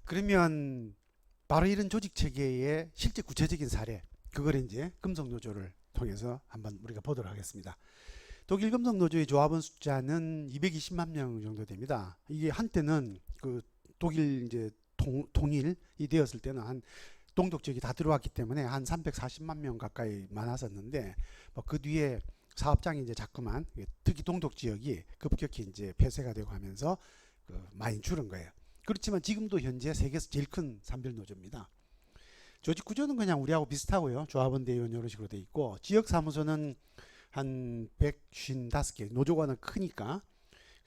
그러면 바로 이런 조직 체계의 실제 구체적인 사례, 그걸 이제 금속노조를 통해서 한번 우리가 보도록 하겠습니다. 독일 금속노조의 조합원 숫자는 220만 명 정도 됩니다. 이게 한때는 그 독일 이제 통일이 되었을 때는 한 동독 지역이 다 들어왔기 때문에 한 340만 명 가까이 많았었는데, 뭐 그 뒤에 사업장이 이제 자꾸만, 특히 동독 지역이 급격히 이제 폐쇄가 되고 하면서 많이 줄은 거예요. 그렇지만 지금도 현재 세계에서 제일 큰 산별 노조입니다. 조직 구조는 그냥 우리하고 비슷하고요. 조합원 대의원 이런 식으로 돼 있고, 지역 사무소는 한 155개, 노조관은 크니까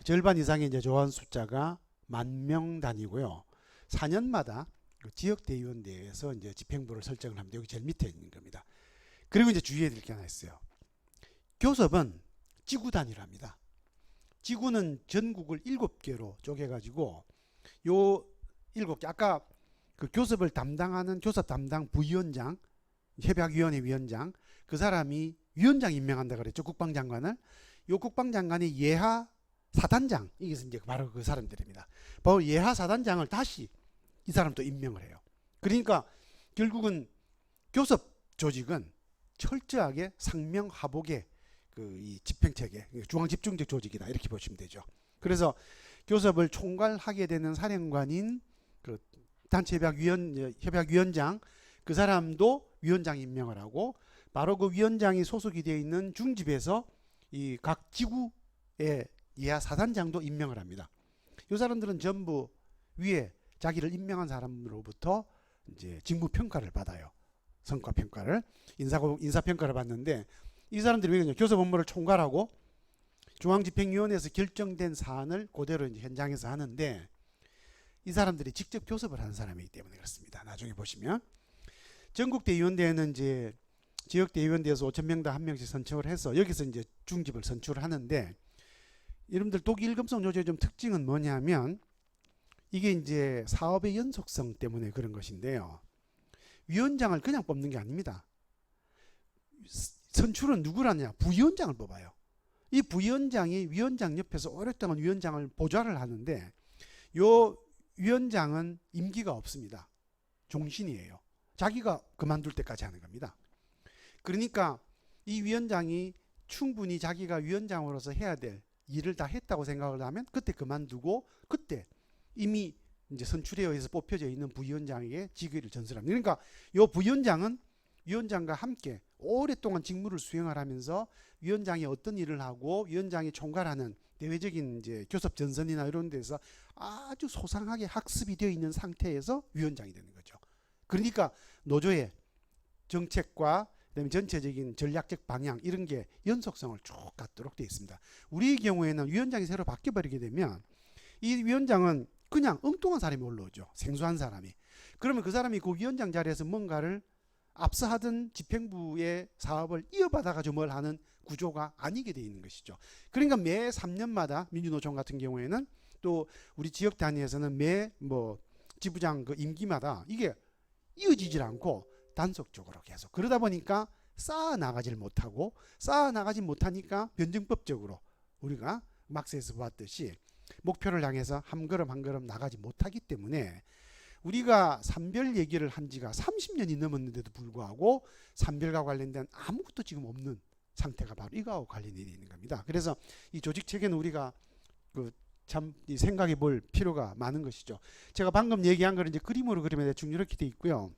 절반 이상의 이제 조합원 숫자가 10,000명 단위고요. 4년마다 지역 대의원 대회에서 이제 집행부를 설정을 합니다. 여기 제일 밑에 있는 겁니다. 그리고 이제 주의해야 될 게 하나 있어요. 교섭은 지구 단위로 합니다. 지구는 전국을 7개로 쪼개가지고 요 7개, 아까 그 교섭을 담당하는 교섭 담당 부위원장, 협약위원회 위원장, 그 사람이 위원장 임명한다 그랬죠. 국방장관을. 요 국방장관이 예하 사단장, 이게 이제 바로 그 사람들입니다. 바로 예하 사단장을 다시 이 사람도 임명을 해요. 그러니까 결국은 교섭 조직은 철저하게 상명하복의 이 집행체계, 중앙집중적 조직이다, 이렇게 보시면 되죠. 그래서 교섭을 총괄하게 되는 사령관인 그 단체 협약위원장, 그 사람도 위원장 임명을 하고, 바로 그 위원장이 소속이 되어 있는 중집에서 이 각 지구의 예하 사단장도 임명을 합니다. 이 사람들은 전부 위에 자기를 임명한 사람으로부터 이제 직무 평가를 받아요. 성과 평가를, 인사 평가를 받는데, 이 사람들이 왜 교섭 업무를 총괄하고 중앙집행위원회에서 결정된 사안을 그대로 이제 현장에서 하는데, 이 사람들이 직접 교섭을 하는 사람이기 때문에 그렇습니다. 나중에 보시면 전국 대의원대회는 이제 지역 대의원대에서 5,000명당 한 명씩 선출을 해서 여기서 이제 중집을 선출을 하는데, 여러분들 독일 금속노조의 좀 특징은 뭐냐면, 이게 이제 사업의 연속성 때문에 그런 것인데요. 위원장을 그냥 뽑는 게 아닙니다. 선출은 누구라냐? 부위원장을 뽑아요. 이 부위원장이 위원장 옆에서 오랫동안 위원장을 보좌를 하는데, 요 위원장은 임기가 없습니다. 종신이에요. 자기가 그만둘 때까지 하는 겁니다. 그러니까 이 위원장이 충분히 자기가 위원장으로서 해야 될 일을 다 했다고 생각을 하면 그때 그만두고, 그때 이미 이제 선출에 의해서 뽑혀져 있는 부위원장에게 직위를 전수합니다. 그러니까 이 부위원장은 위원장과 함께 오랫동안 직무를 수행을 하면서 위원장이 어떤 일을 하고 위원장이 총괄하는 대외적인 이제 교섭 전선이나 이런 데서 아주 소상하게 학습이 되어 있는 상태에서 위원장이 되는 거죠. 그러니까 노조의 정책과 그다음에 전체적인 전략적 방향, 이런 게 연속성을 쭉 갖도록 되어 있습니다. 우리의 경우에는 위원장이 새로 바뀌어버리게 되면 이 위원장은 그냥 엉뚱한 사람이 올라오죠. 생소한 사람이. 그러면 그 사람이 그 위원장 자리에서 뭔가를 앞서 하던 집행부의 사업을 이어받아가지고 뭘 하는 구조가 아니게 되어 있는 것이죠. 그러니까 매 3년마다 민주노총 같은 경우에는, 또 우리 지역 단위에서는 매 지부장 그 임기마다 이게 이어지질 않고 단속적으로 계속, 그러다 보니까 쌓아나가질 못하고, 쌓아나가지 못하니까 변증법적으로 우리가 막스에서 보았듯이 목표를 향해서 한 걸음 한 걸음 나가지 못하기 때문에, 우리가 산별 얘기를 한 지가 30년이 넘었는데도 불구하고 산별과 관련된 아무것도 지금 없는 상태가 바로 이거하고 관련이 있는 겁니다. 그래서 이 조직 체계는 우리가 참 생각해 볼 필요가 많은 것이죠. 제가 방금 얘기한 거를 이제 그림으로 그리면 대충 이렇게 돼 있고요.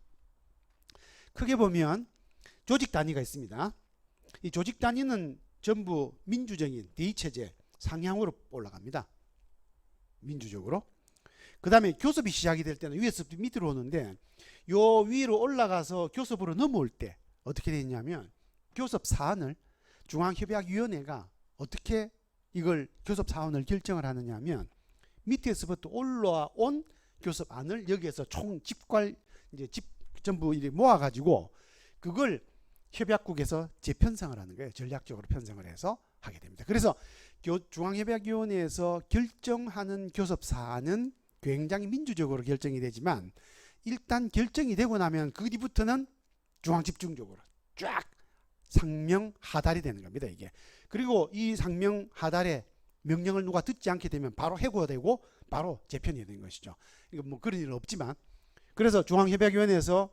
크게 보면 조직 단위가 있습니다. 이 조직 단위는 전부 민주적인 대의체제 상향으로 올라갑니다. 민주적으로. 그 다음에 교섭이 시작이 될 때는 위에서부터 밑으로 오는데, 요 위로 올라가서 교섭으로 넘어올 때 어떻게 되냐면, 교섭 사안을 중앙협약위원회가 어떻게 이걸 교섭 사안을 결정을 하느냐 하면, 밑에서부터 올라온 교섭안을 여기에서 총 집괄 이제 전부 이렇게 모아가지고 그걸 협약국에서 재편성을 하는 거예요. 전략적으로 편성을 해서 하게 됩니다. 그래서 중앙협약위원회에서 결정하는 교섭 사안은 굉장히 민주적으로 결정이 되지만, 일단 결정이 되고 나면 그 뒤부터는 중앙집중적으로 쫙 상명하달이 되는 겁니다, 이게. 그리고 이 상명하달의 명령을 누가 듣지 않게 되면 바로 해고되고 바로 재편이 된 것이죠. 이거 뭐 그런 일은 없지만, 그래서 중앙협약위원회에서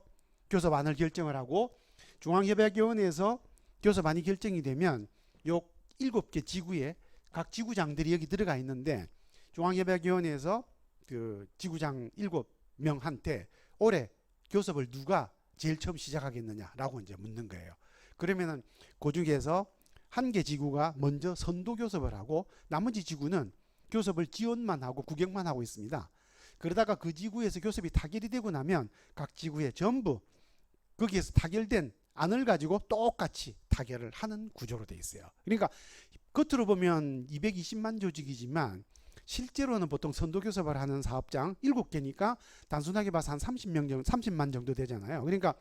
교섭안을 결정을 하고, 중앙협약위원회에서 교섭안이 결정이 되면 요 7개 지구에 각 지구장들이 여기 들어가 있는데, 중앙협약위원회에서 그 지구장 7명한테 올해 교섭을 누가 제일 처음 시작하겠느냐라고 이제 묻는 거예요. 그러면은 그 중에서 한 개 지구가 먼저 선도 교섭을 하고, 나머지 지구는 교섭을 지원만 하고 구경만 하고 있습니다. 그러다가 그 지구에서 교섭이 타결이 되고 나면 각 지구에 전부 거기에서 타결된 안을 가지고 똑같이 타결을 하는 구조로 되어 있어요. 그러니까 겉으로 보면 220만 조직이지만 실제로는 보통 선도 교섭을 하는 사업장 7개니까 단순하게 봐서 한 30만 정도 되잖아요. 그러니까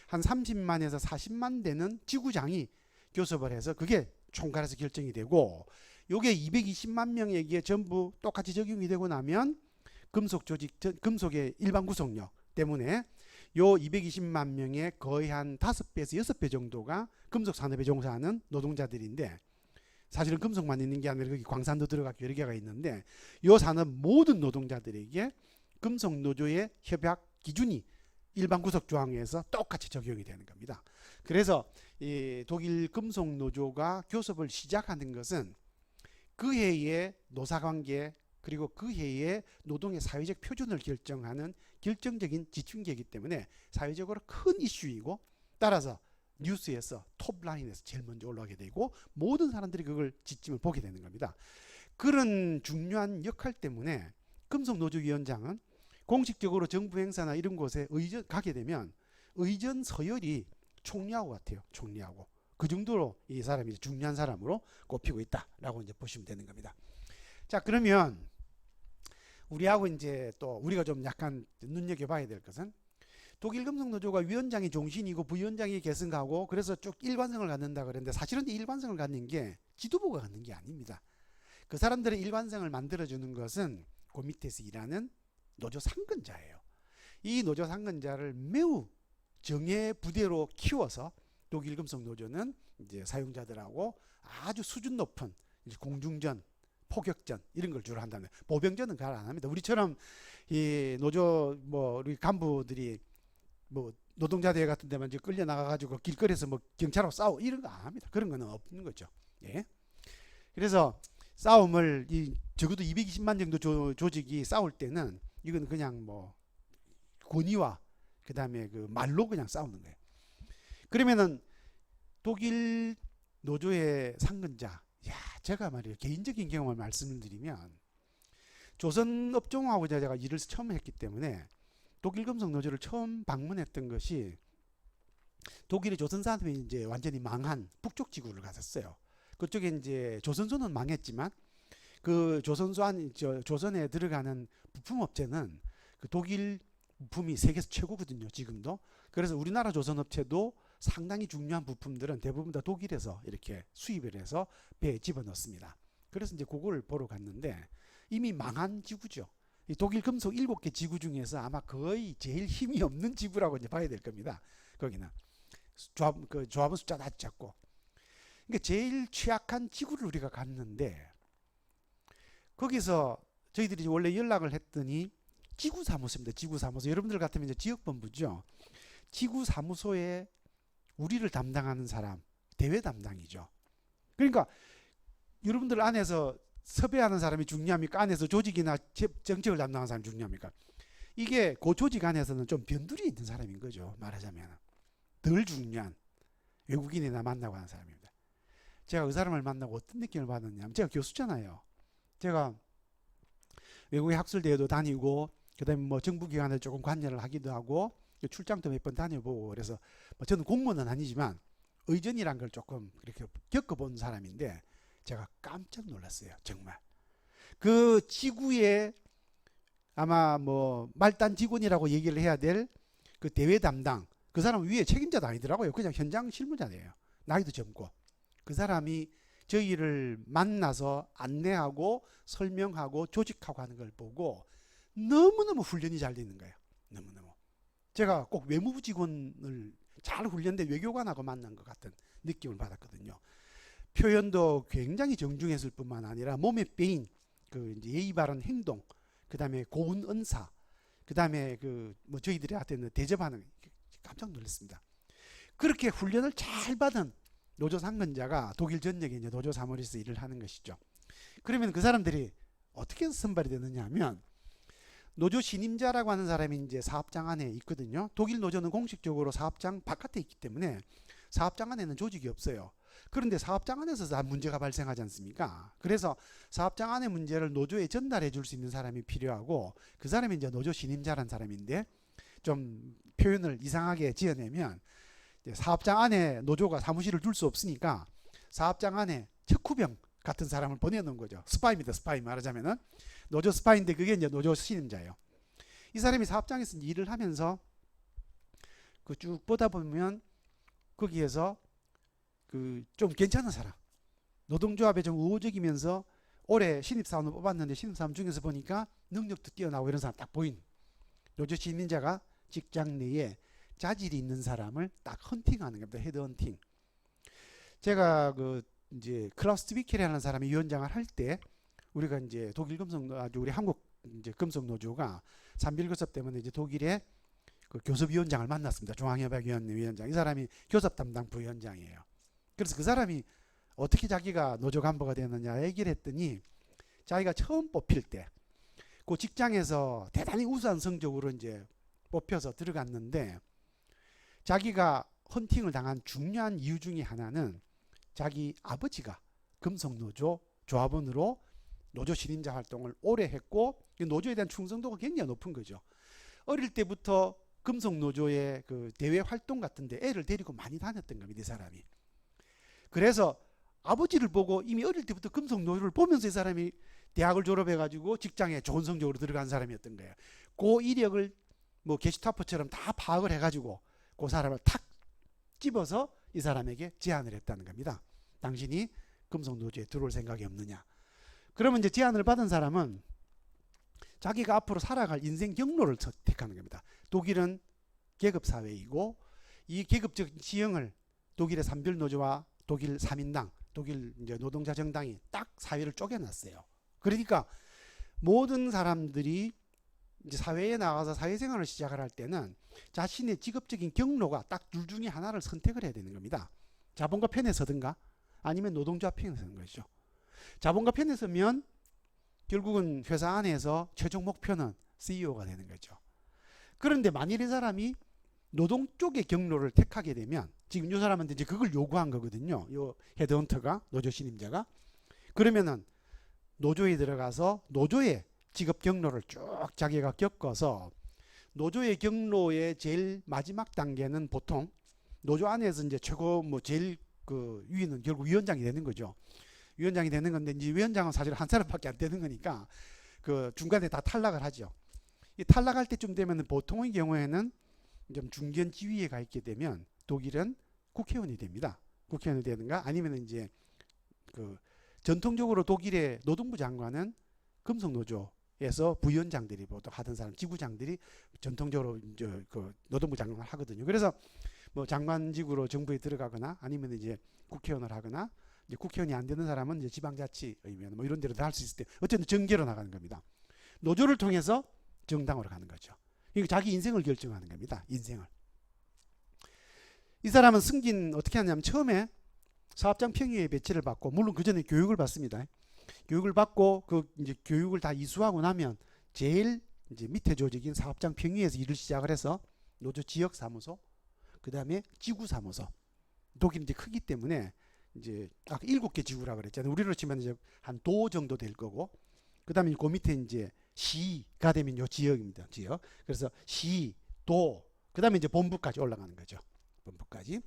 한 30만에서 40만 되는 지구장이 교섭을 해서 그게 총괄해서 결정이 되고, 요게 220만 명에게 전부 똑같이 적용이 되고 나면 금속 조직, 금속의 일반 구속력 때문에 요 220만 명의 거의 한 5배에서 6배 정도가 금속 산업에 종사하는 노동자들인데, 사실은 금속만 있는 게 아니라 거기 광산도 들어가고 여러 개가 있는데, 요 산업 모든 노동자들에게 금속 노조의 협약 기준이 일반 구속 조항에서 똑같이 적용이 되는 겁니다. 그래서 이 독일 금속 노조가 교섭을 시작하는 것은 그 해의 노사관계 그리고 그 해의 노동의 사회적 표준을 결정하는 결정적인 지침계이기 때문에 사회적으로 큰 이슈이고, 따라서 뉴스에서 톱라인에서 제일 먼저 올라가게 되고 모든 사람들이 그걸 지침을 보게 되는 겁니다. 그런 중요한 역할 때문에 금속노조위원장은 공식적으로 정부 행사나 이런 곳에 가게 되면 의전 서열이 총리하고 같아요. 총리하고. 그 정도로 이 사람이 중요한 사람으로 꼽히고 있다라고 이제 보시면 되는 겁니다. 자, 그러면 우리하고 이제 또 우리가 좀 약간 눈여겨봐야 될 것은, 독일 금속노조가 위원장이 종신이고 부위원장이 계승하고 그래서 쭉 일관성을 갖는다 그랬는데, 사실은 이 일관성을 갖는 게 지도부가 갖는 게 아닙니다. 그 사람들의 일관성을 만들어주는 것은 그 밑에서 일하는 노조 상근자예요. 이 노조 상근자를 매우 정예 부대로 키워서 독일 금속노조는 이제 사용자들하고 아주 수준 높은 공중전, 포격전 이런 걸 주로 한다면, 보병전은 잘 안 합니다. 우리처럼 이 노조 뭐 우리 간부들이 뭐 노동자대회 같은 데만 이제 끌려 나가가지고 길거리에서 뭐 경찰하고 싸우고 이런 거 안 합니다. 그런 거는 없는 거죠. 예. 그래서 싸움을 적어도 220만 정도 조직이 싸울 때는 이건 그냥 뭐 권위와 그 다음에 그 말로 그냥 싸우는 거예요. 그러면은 독일 노조의 상근자, 제가 말이에요, 개인적인 경험을 말씀을 드리면, 조선업종하고 제가 일을 처음 했기 때문에 독일 금속 노조를 처음 방문했던 것이 독일의 조선산업이 이제 완전히 망한 북쪽 지구를 갔었어요. 그쪽에 이제 조선소는 망했지만 그 조선에 들어가는 부품업체는 그 독일 부품이 세계에서 최고거든요, 지금도. 그래서 우리나라 조선업체도 상당히 중요한 부품들은 대부분 다 독일에서 이렇게 수입을 해서 배에 집어넣습니다. 그래서 이제 그걸 보러 갔는데 이미 망한 지구죠. 이 독일 금속 7개 지구 중에서 아마 거의 제일 힘이 없는 지구라고 이제 봐야 될 겁니다. 거기는 조합원 숫자도 아주 작고. 그러니까 제일 취약한 지구를 우리가 갔는데, 거기서 저희들이 원래 연락을 했더니 지구사무소입니다. 지구사무소. 여러분들 같으면 이제 지역본부죠. 지구사무소에 우리를 담당하는 사람, 대외 담당이죠. 그러니까 여러분들 안에서 섭외하는 사람이 중요합니까? 안에서 조직이나 정책을 담당하는 사람이 중요합니까? 이게 그 조직 안에서는 좀 변두리에 있는 사람인 거죠. 말하자면 덜 중요한 외국인이나 만나고 하는 사람입니다. 제가 그 사람을 만나고 어떤 느낌을 받았냐면, 제가 교수잖아요. 제가 외국의 학술대회도 다니고 그다음에 뭐 정부기관에 조금 관여를 하기도 하고 출장도 몇 번 다녀보고, 그래서 뭐 저는 공무원은 아니지만 의전이란 걸 조금 그렇게 겪어본 사람인데 제가 깜짝 놀랐어요. 정말 그 지구에 아마 뭐 말단 직원이라고 얘기를 해야 될 그 대외 담당, 그 사람 위에 책임자도 아니더라고요. 그냥 현장 실무자네요. 나이도 젊고. 그 사람이 저희를 만나서 안내하고 설명하고 조직하고 하는 걸 보고 너무너무 훈련이 잘 되는 거예요. 너무너무. 제가 꼭 외무부 직원을 잘 훈련된 외교관하고 만난 것 같은 느낌을 받았거든요. 표현도 굉장히 정중했을 뿐만 아니라 몸에 빼인 그 이제 예의 바른 행동, 그다음에 고운 은사, 그다음에 그 뭐 저희들한테는 대접하는 깜짝 놀랐습니다. 그렇게 훈련을 잘 받은 노조 상근자가 독일 전역에 이제 노조 사무실에서 일을 하는 것이죠. 그러면 그 사람들이 어떻게 선발이 되느냐 하면 노조 신임자라고 하는 사람이 이제 사업장 안에 있거든요. 독일 노조는 공식적으로 사업장 바깥에 있기 때문에 사업장 안에는 조직이 없어요. 그런데 사업장 안에서 다 문제가 발생하지 않습니까? 그래서 사업장 안의 문제를 노조에 전달해 줄 수 있는 사람이 필요하고 그 사람이 이제 노조 신임자라는 사람인데 좀 표현을 이상하게 지어내면 사업장 안에 노조가 사무실을 둘 수 없으니까 사업장 안에 척후병 같은 사람을 보내놓은 거죠. 스파이입니다. 스파이 말하자면은 노조 스파이인데 그게 이제 노조 신임자예요. 이 사람이 사업장에서 일을 하면서 그 쭉 보다 보면 거기에서 그 좀 괜찮은 사람, 노동조합에 좀 우호적이면서 올해 신입사원을 뽑았는데 신입사원 중에서 보니까 능력도 뛰어나고 이런 사람 딱 보인 노조 신임자가 직장 내에 자질이 있는 사람을 딱 헌팅하는 겁니다. 헤드 헌팅. 제가 그 이제 클라우스 비켈이라는 사람이 위원장을 할 때 우리가 이제 독일 금속 아주 우리 한국 이제 금속 노조가 3.1 교섭 때문에 이제 독일의 그 교섭위원장을 만났습니다. 중앙협약위원장. 이 사람이 교섭 담당 부위원장이에요. 그래서 그 사람이 어떻게 자기가 노조 간부가 되느냐 얘기를 했더니 자기가 처음 뽑힐 때 그 직장에서 대단히 우수한 성적으로 이제 뽑혀서 들어갔는데 자기가 헌팅을 당한 중요한 이유 중에 하나는 자기 아버지가 금속노조 조합원으로 노조 신임자 활동을 오래 했고 노조에 대한 충성도가 굉장히 높은 거죠. 어릴 때부터 금속노조의 그 대외 활동 같은데 애를 데리고 많이 다녔던 겁니다. 이 사람이. 그래서 아버지를 보고 이미 어릴 때부터 금속노조를 보면서 이 사람이 대학을 졸업해가지고 직장에 좋은 성적으로 들어간 사람이었던 거예요. 그 이력을 뭐 게슈타포처럼 다 파악을 해가지고 그 사람을 탁 집어서 이 사람에게 제안을 했다는 겁니다. 당신이 금속노조에 들어올 생각이 없느냐. 그러면 이제 제안을 받은 사람은 자기가 앞으로 살아갈 인생 경로를 선택하는 겁니다. 독일은 계급사회이고 이 계급적 지형을 독일의 삼별노조와 독일 3인당, 독일 이제 노동자 정당이 딱 사회를 쪼개놨어요. 그러니까 모든 사람들이 이제 사회에 나가서 사회생활을 시작을 할 때는 자신의 직업적인 경로가 딱 둘 중에 하나를 선택을 해야 되는 겁니다. 자본가 편에 서든가 아니면 노동자 편에 서는 것이죠. 자본가 편에 서면 결국은 회사 안에서 최종 목표는 CEO가 되는 거죠. 그런데 만일 이 사람이 노동 쪽의 경로를 택하게 되면 지금 이 사람한테 이제 그걸 요구한 거거든요. 요 헤드헌터가 노조 신임자가 그러면은 노조에 들어가서 노조의 직업 경로를 쭉 자기가 겪어서 노조의 경로의 제일 마지막 단계는 보통 노조 안에서 이제 최고 뭐 제일 그 위는 결국 위원장이 되는 거죠. 위원장이 되는 건데 이제 위원장은 사실 한 사람밖에 안 되는 거니까 그 중간에 다 탈락을 하죠. 이 탈락할 때쯤 되면 보통의 경우에는 좀 중견 지위에 가 있게 되면 독일은 국회의원이 됩니다. 국회의원이 되는가 아니면 이제 그 전통적으로 독일의 노동부 장관은 금속노조에서 부위원장들이 보통 하던 사람 지구장들이 전통적으로 이제 그 노동부 장관을 하거든요. 그래서 뭐 장관직으로 정부에 들어가거나 아니면 이제 국회의원을 하거나 이제 국회의원이 안 되는 사람은 이제 지방자치의원 뭐 이런 데로 다 할 수 있을 때 어쨌든 정계로 나가는 겁니다. 노조를 통해서 정당으로 가는 거죠. 이거 자기 인생을 결정하는 겁니다. 인생을. 이 사람은 승진 어떻게 하냐면 처음에 사업장 평의회 배치를 받고 물론 그 전에 교육을 받습니다. 교육을 받고 그 이제 교육을 다 이수하고 나면 제일 이제 밑에 조직인 사업장 평의회에서 일을 시작을 해서 노조 지역 사무소, 그 다음에 지구 사무소. 독일이 이제 크기 때문에 이제 아까 7개 지구라 그랬잖아요. 우리로 치면 이제 한 도 정도 될 거고, 그 다음에 그 밑에 이제 시가 되면 요 지역입니다. 지역. 그래서 시, 도, 그 다음에 이제 본부까지 올라가는 거죠. 본부까지.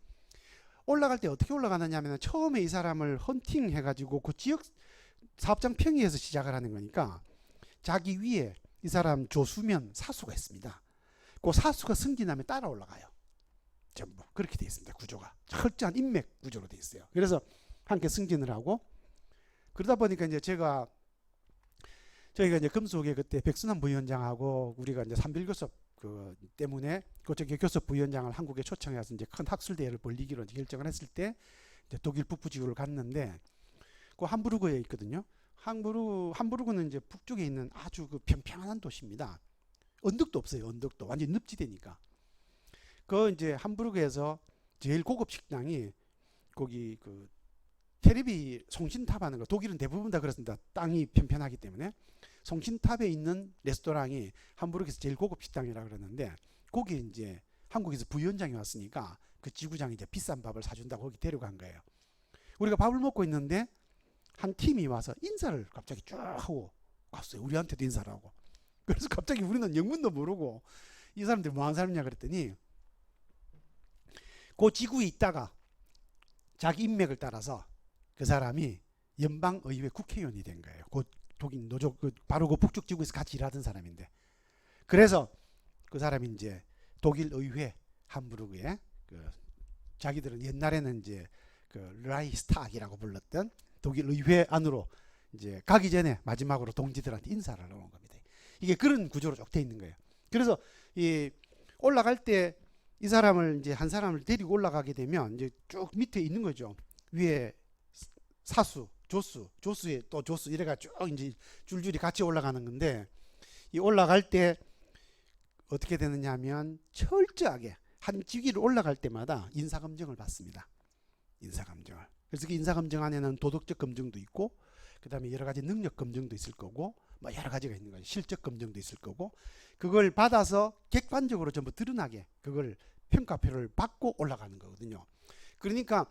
올라갈 때 어떻게 올라가느냐 하면 처음에 이 사람을 헌팅 해가지고 그 지역 사업장 평의에서 시작을 하는 거니까 자기 위에 이 사람 조수면 사수가 있습니다. 그 사수가 승진하면 따라 올라가요. 전부 그렇게 되어 있습니다. 구조가 철저한 인맥 구조로 되어 있어요. 그래서 함께 승진을 하고 그러다 보니까 이제 저희가 이제 금속에 그때 백순환 부위원장하고 우리가 이제 3.1 교섭 그 때문에 그쪽에 교섭 부위원장을 한국에 초청해서 이제 큰 학술 대회를 벌리기로 결정을 했을 때 이제 독일 북부 지구를 갔는데 그 함부르크에 있거든요. 함부르크는 이제 북쪽에 있는 아주 그 평평한 도시입니다. 언덕도 없어요. 언덕도 완전 늪지대니까. 그 이제 함부르크에서 제일 고급 식당이 거기 그 테레비 송신탑 하는 거, 독일은 대부분 다 그렇습니다. 땅이 편편하기 때문에 송신탑에 있는 레스토랑이 함부르크에서 제일 고급 식당이라 그러는데, 거기 이제 한국에서 부위원장이 왔으니까 그 지구장이 이제 비싼 밥을 사준다고 거기 데려간 거예요. 우리가 밥을 먹고 있는데 한 팀이 와서 인사를 갑자기 쭉 하고 갔어요. 우리한테도 인사를 하고. 그래서 갑자기 우리는 영문도 모르고 이 사람들이 뭐 하는 사람이냐 그랬더니, 그 지구에 있다가 자기 인맥을 따라서 그 사람이 연방의회 국회의원이 된 거예요. 그 독일 노조, 바로 그 북쪽 지구에서 같이 일하던 사람인데, 그래서 그 사람이 이제 독일 의회 함부르크에 그 자기들은 옛날에는 이제 그 라이스탁이라고 불렀던 독일 의회 안으로 이제 가기 전에 마지막으로 동지들한테 인사를 하는 겁니다. 이게 그런 구조로 쭉 돼 있는 거예요. 그래서 이 올라갈 때 이 사람을 이제 한 사람을 데리고 올라가게 되면 이제 쭉 밑에 있는 거죠. 위에 사수, 조수에 또 조수 이래가 쭉 이제 줄줄이 같이 올라가는 건데, 이 올라갈 때 어떻게 되느냐 하면 철저하게 한 직위를 올라갈 때마다 인사검증을 받습니다. 인사검증을. 그래서 그 인사검증 안에는 도덕적 검증도 있고, 그 다음에 여러 가지 능력 검증도 있을 거고, 뭐 여러 가지가 있는 거죠. 실적 검증도 있을 거고, 그걸 받아서 객관적으로 전부 드러나게 그걸 평가표를 받고 올라가는 거거든요. 그러니까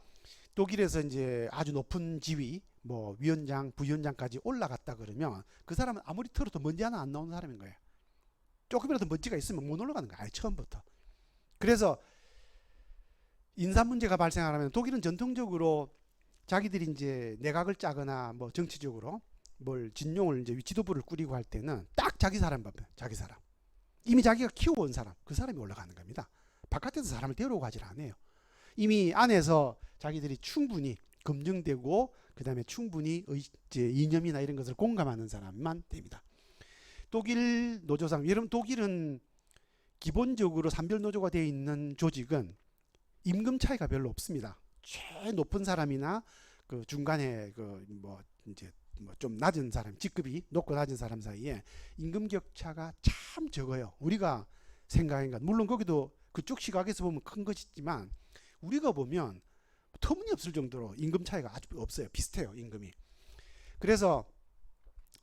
독일에서 이제 아주 높은 지위, 뭐 위원장, 부위원장까지 올라갔다 그러면 그 사람은 아무리 털어도 먼지 하나 안 나오는 사람인 거예요. 조금이라도 먼지가 있으면 못 올라가는 거예요. 처음부터. 그래서 인사 문제가 발생하면 독일은 전통적으로 자기들이 이제 내각을 짜거나 뭐 정치적으로 뭘 진용을 이제 지도부를 꾸리고 할 때는 딱 자기 사람 봐요. 자기 사람. 이미 자기가 키워온 사람, 그 사람이 올라가는 겁니다. 바깥에서 사람을 데려오고 하질 않아요. 이미 안에서 자기들이 충분히 검증되고, 그 다음에 충분히 이제 이념이나 이런 것을 공감하는 사람만 됩니다. 독일 노조상, 여러분 독일은 기본적으로 산별 노조가 되어 있는 조직은 임금 차이가 별로 없습니다. 제일 높은 사람이나 그 중간에 그 뭐 이제 뭐 좀 낮은 사람, 직급이 높고 낮은 사람 사이에 임금 격차가 참 적어요. 우리가 생각한 것, 물론 거기도 그쪽 시각에서 보면 큰 것이지만 우리가 보면 터무니없을 정도로 임금 차이가 아주 없어요. 비슷해요, 임금이. 그래서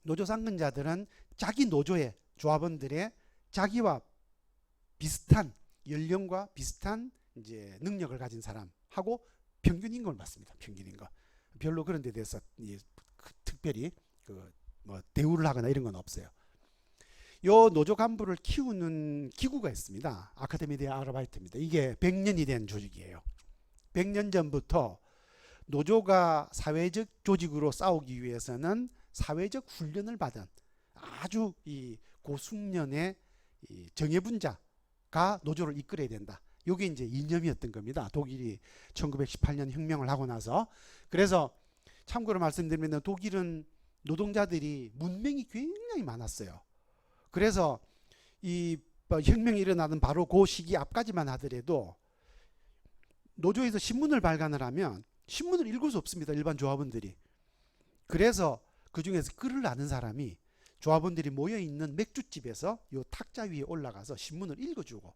노조 상근자들은 자기 노조의 조합원들의 자기와 비슷한 연령과 비슷한 이제 능력을 가진 사람하고 평균 임금을 받습니다. 평균 임금. 별로 그런 데 대해서 특별히 뭐 대우를 하거나 이런 건 없어요. 요 노조 간부를 키우는 기구가 있습니다. 아카데미 데 아르바이트입니다. 이게 100년이 된 조직이에요. 100년 전부터 노조가 사회적 조직으로 싸우기 위해서는 사회적 훈련을 받은 아주 이 고숙련의 이 정예분자가 노조를 이끌어야 된다. 요게 이제 이념이었던 겁니다. 독일이 1918년 혁명을 하고 나서. 그래서 참고로 말씀드리면 독일은 노동자들이 문맹이 굉장히 많았어요. 그래서 이 혁명이 일어나던 바로 그 시기 앞까지만 하더라도 노조에서 신문을 발간을 하면 신문을 읽을 수 없습니다. 일반 조합원들이. 그래서 그 중에서 글을 아는 사람이 조합원들이 모여있는 맥주집에서 요 탁자 위에 올라가서 신문을 읽어주고,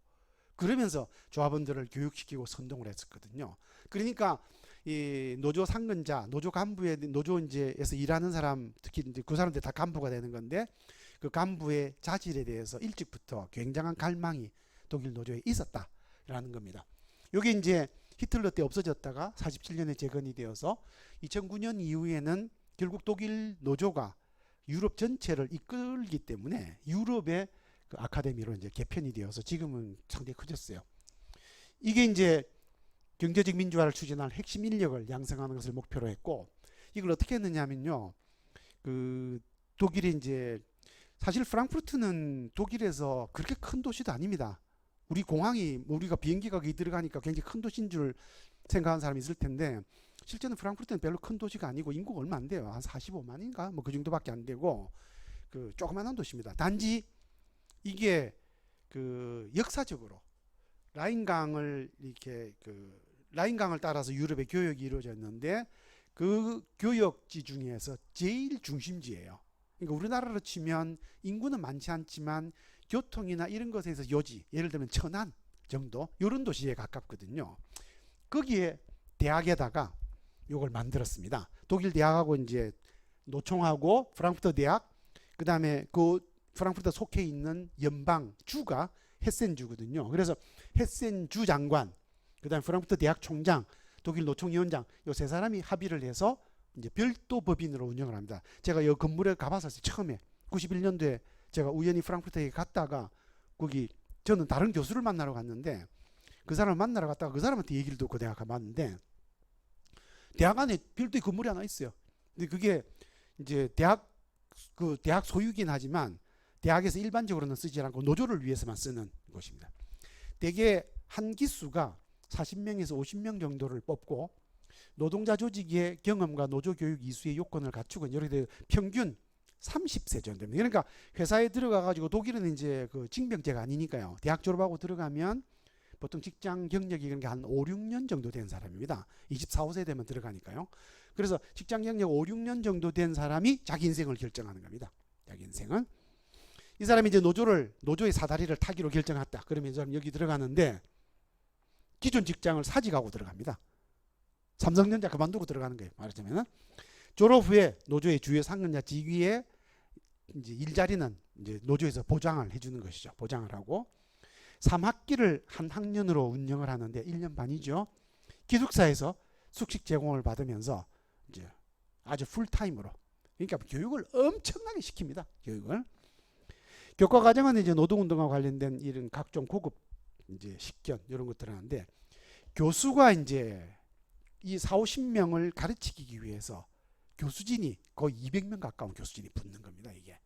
그러면서 조합원들을 교육시키고 선동을 했었거든요. 그러니까 이 노조 상근자, 노조 간부의 노조 이제에서 일하는 사람, 특히 이제 그 사람들 다 간부가 되는 건데, 그 간부의 자질에 대해서 일찍부터 굉장한 갈망이 독일 노조에 있었다라는 겁니다. 이게 이제 히틀러 때 없어졌다가 47년에 재건이 되어서 2009년 이후에는 결국 독일 노조가 유럽 전체를 이끌기 때문에 유럽의 그 아카데미로 이제 개편이 되어서 지금은 상당히 커졌어요. 이게 이제 경제적 민주화를 추진할 핵심 인력을 양성하는 것을 목표로 했고, 이걸 어떻게 했느냐면요. 그 독일이 이제 사실 프랑크푸르트는 독일에서 그렇게 큰 도시도 아닙니다. 우리 공항이, 우리가 비행기가 거기 들어가니까 굉장히 큰 도시인 줄 생각하는 사람이 있을 텐데, 실제는 프랑크푸르트는 별로 큰 도시가 아니고 인구가 얼마 안 돼요. 한 45만인가 뭐 그 정도밖에 안 되고 그 조그만한 도시입니다. 단지 이게 그 역사적으로 라인강을 이렇게 그 라인강을 따라서 유럽의 교역이 이루어졌는데, 그 교역지 중에서 제일 중심지예요. 그러니까 우리나라로 치면 인구는 많지 않지만 교통이나 이런 것에 있어서 요지, 예를 들면 천안 정도 이런 도시에 가깝거든요. 거기에 대학에다가 이걸 만들었습니다. 독일 대학하고 이제 노총하고 프랑크푸르트 대학, 그 다음에 그 프랑크푸르트 속해 있는 연방 주가 헤센주거든요. 그래서 헤센주 장관, 그 다음에 프랑크푸르트 대학 총장, 독일 노총위원장 요 세 사람이 합의를 해서 이제 별도 법인으로 운영을 합니다. 제가 이 건물에 가봤었어요. 처음에 91년도에 제가 우연히 프랑크푸르트에 갔다가 거기 저는 다른 교수를 만나러 갔는데 그 사람을 만나러 갔다가 그 사람한테 얘기를 듣고 대학 가봤는데 대학 안에 별도의 건물이 하나 있어요. 근데 그게 이제 대학 소유긴 하지만 대학에서 일반적으로는 쓰지 않고 노조를 위해서만 쓰는 곳입니다. 대개 한 기수가 40명에서 50명 정도를 뽑고 노동자 조직의 경험과 노조 교육 이수의 요건을 갖추고 이렇게 평균 30세 정도 됩니다. 그러니까 회사에 들어가 가지고 독일은 이제 그 징병제가 아니니까요. 대학 졸업하고 들어가면 보통 직장 경력이 한 5, 6년 정도 된 사람입니다. 24, 5세 되면 들어가니까요. 그래서 직장 경력 5, 6년 정도 된 사람이 자기 인생을 결정하는 겁니다. 자기 인생은. 이 사람이 이제 노조의 사다리를 타기로 결정했다. 그러면 이 사람 여기 들어가는데 기존 직장을 사직하고 들어갑니다. 삼성전자 그만두고 들어가는 거예요. 말하자면은 졸업 후에 노조의 주요 상근자 직위에 이제 일자리는 이제 노조에서 보장을 해주는 것이죠. 보장을 하고 3학기를 한 학년으로 운영을 하는데 1년 반이죠. 기숙사에서 숙식 제공을 받으면서 이제 아주 풀타임으로, 그러니까 교육을 엄청나게 시킵니다. 교육을. 교과 과정은 이제 노동운동과 관련된 이런 각종 고급 이제 식견 이런 것들을 하는데 교수가 이제 이 4, 50명을 가르치기 위해서 교수진이 거의 200명 가까운 교수진이 붙는 겁니다. 이게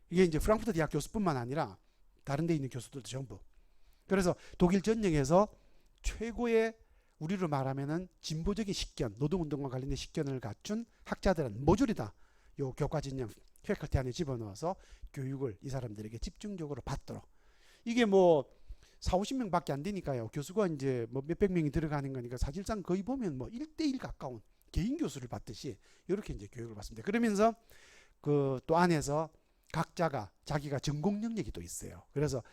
이제 프랑크푸르트 대학 교수뿐만 아니라 다른 데 있는 교수들도 전부. 그래서 독일 전역에서 최고의 우리로 말하면은 진보적인 식견, 노동운동과 관련된 식견을 갖춘 학자들은 모조리 다 요 교과 진영 패컬티 안에 집어넣어서 교육을 이 사람들에게 집중적으로 받도록. 이게 뭐 4, 50명밖에 안 되니까요. 교수가 이제 뭐 몇백 명이 들어가는 거니까 사실상 거의 보면 뭐 1대1 가까운 개인 교수를 받듯이 이렇게 이제 교육을 받습니다. 그러면서 그 또 안에서 각자가 자기가 전공 영역이 또 있어요. 그래서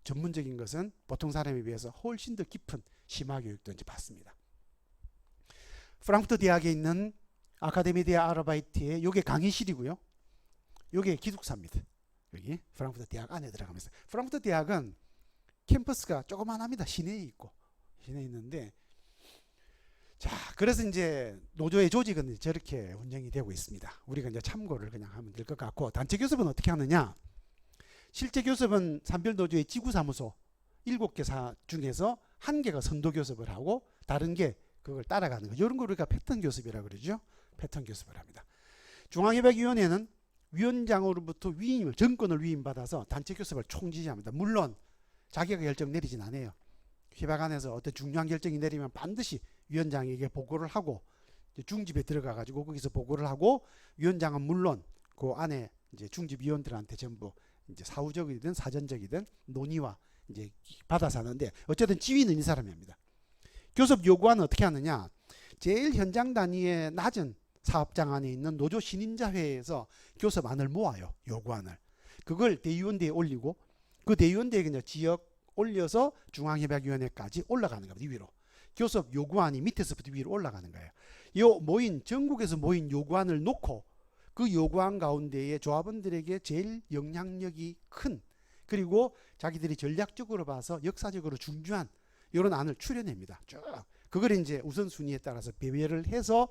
전문적인 것은 보통 사람에 비해서 훨씬 더 깊은 심화 교육도 이제 받습니다. 프랑크푸르트 대학에 있는 아카데미 데 아르바이트의 요게 강의실이고요. 요게 기숙사입니다. 여기 프랑크푸르트 대학 안에 들어가면서. 프랑크푸르트 대학은 캠퍼스가 조그만합니다. 시내에 있고. 시내에 있는데 자, 그래서 이제 노조의 조직은 저렇게 운영이 되고 있습니다. 우리가 이제 참고를 그냥 하면 될 것 같고, 단체 교섭은 어떻게 하느냐? 실제 교섭은 산별노조의 지구사무소 7개 중에서 1개가 선도교섭을 하고 다른 게 그걸 따라가는 거죠. 이런 걸 우리가 패턴 교섭이라고 그러죠. 패턴 교섭을 합니다. 중앙협약위원회는 위원장으로부터 정권을 위임받아서 단체 교섭을 총지휘합니다. 물론 자기가 결정 내리진 않아요. 협약 안에서 어떤 중요한 결정이 내리면 반드시 위원장에게 보고를 하고 중집에 들어가 가지고 거기서 보고를 하고 위원장은 물론 그 안에 이제 중집 위원들한테 전부 이제 사후적이든 사전적이든 논의와 이제 받아서 하는데 어쨌든 지휘는 이 사람이 합니다. 교섭 요구안은 어떻게 하느냐? 제일 현장 단위의 낮은 사업장 안에 있는 노조 신임자회에서 교섭안을 모아요. 요구안을. 그걸 대의원대에 올리고 그 대의원대에 그냥 지역 올려서 중앙협약위원회까지 올라가는 겁니다. 위로. 교섭 요구안이 밑에서부터 위로 올라가는 거예요. 전국에서 모인 요구안을 놓고 그 요구안 가운데에 조합원들에게 제일 영향력이 큰, 그리고 자기들이 전략적으로 봐서 역사적으로 중요한 이런 안을 추려냅니다. 쭉. 그걸 이제 우선순위에 따라서 배회를 해서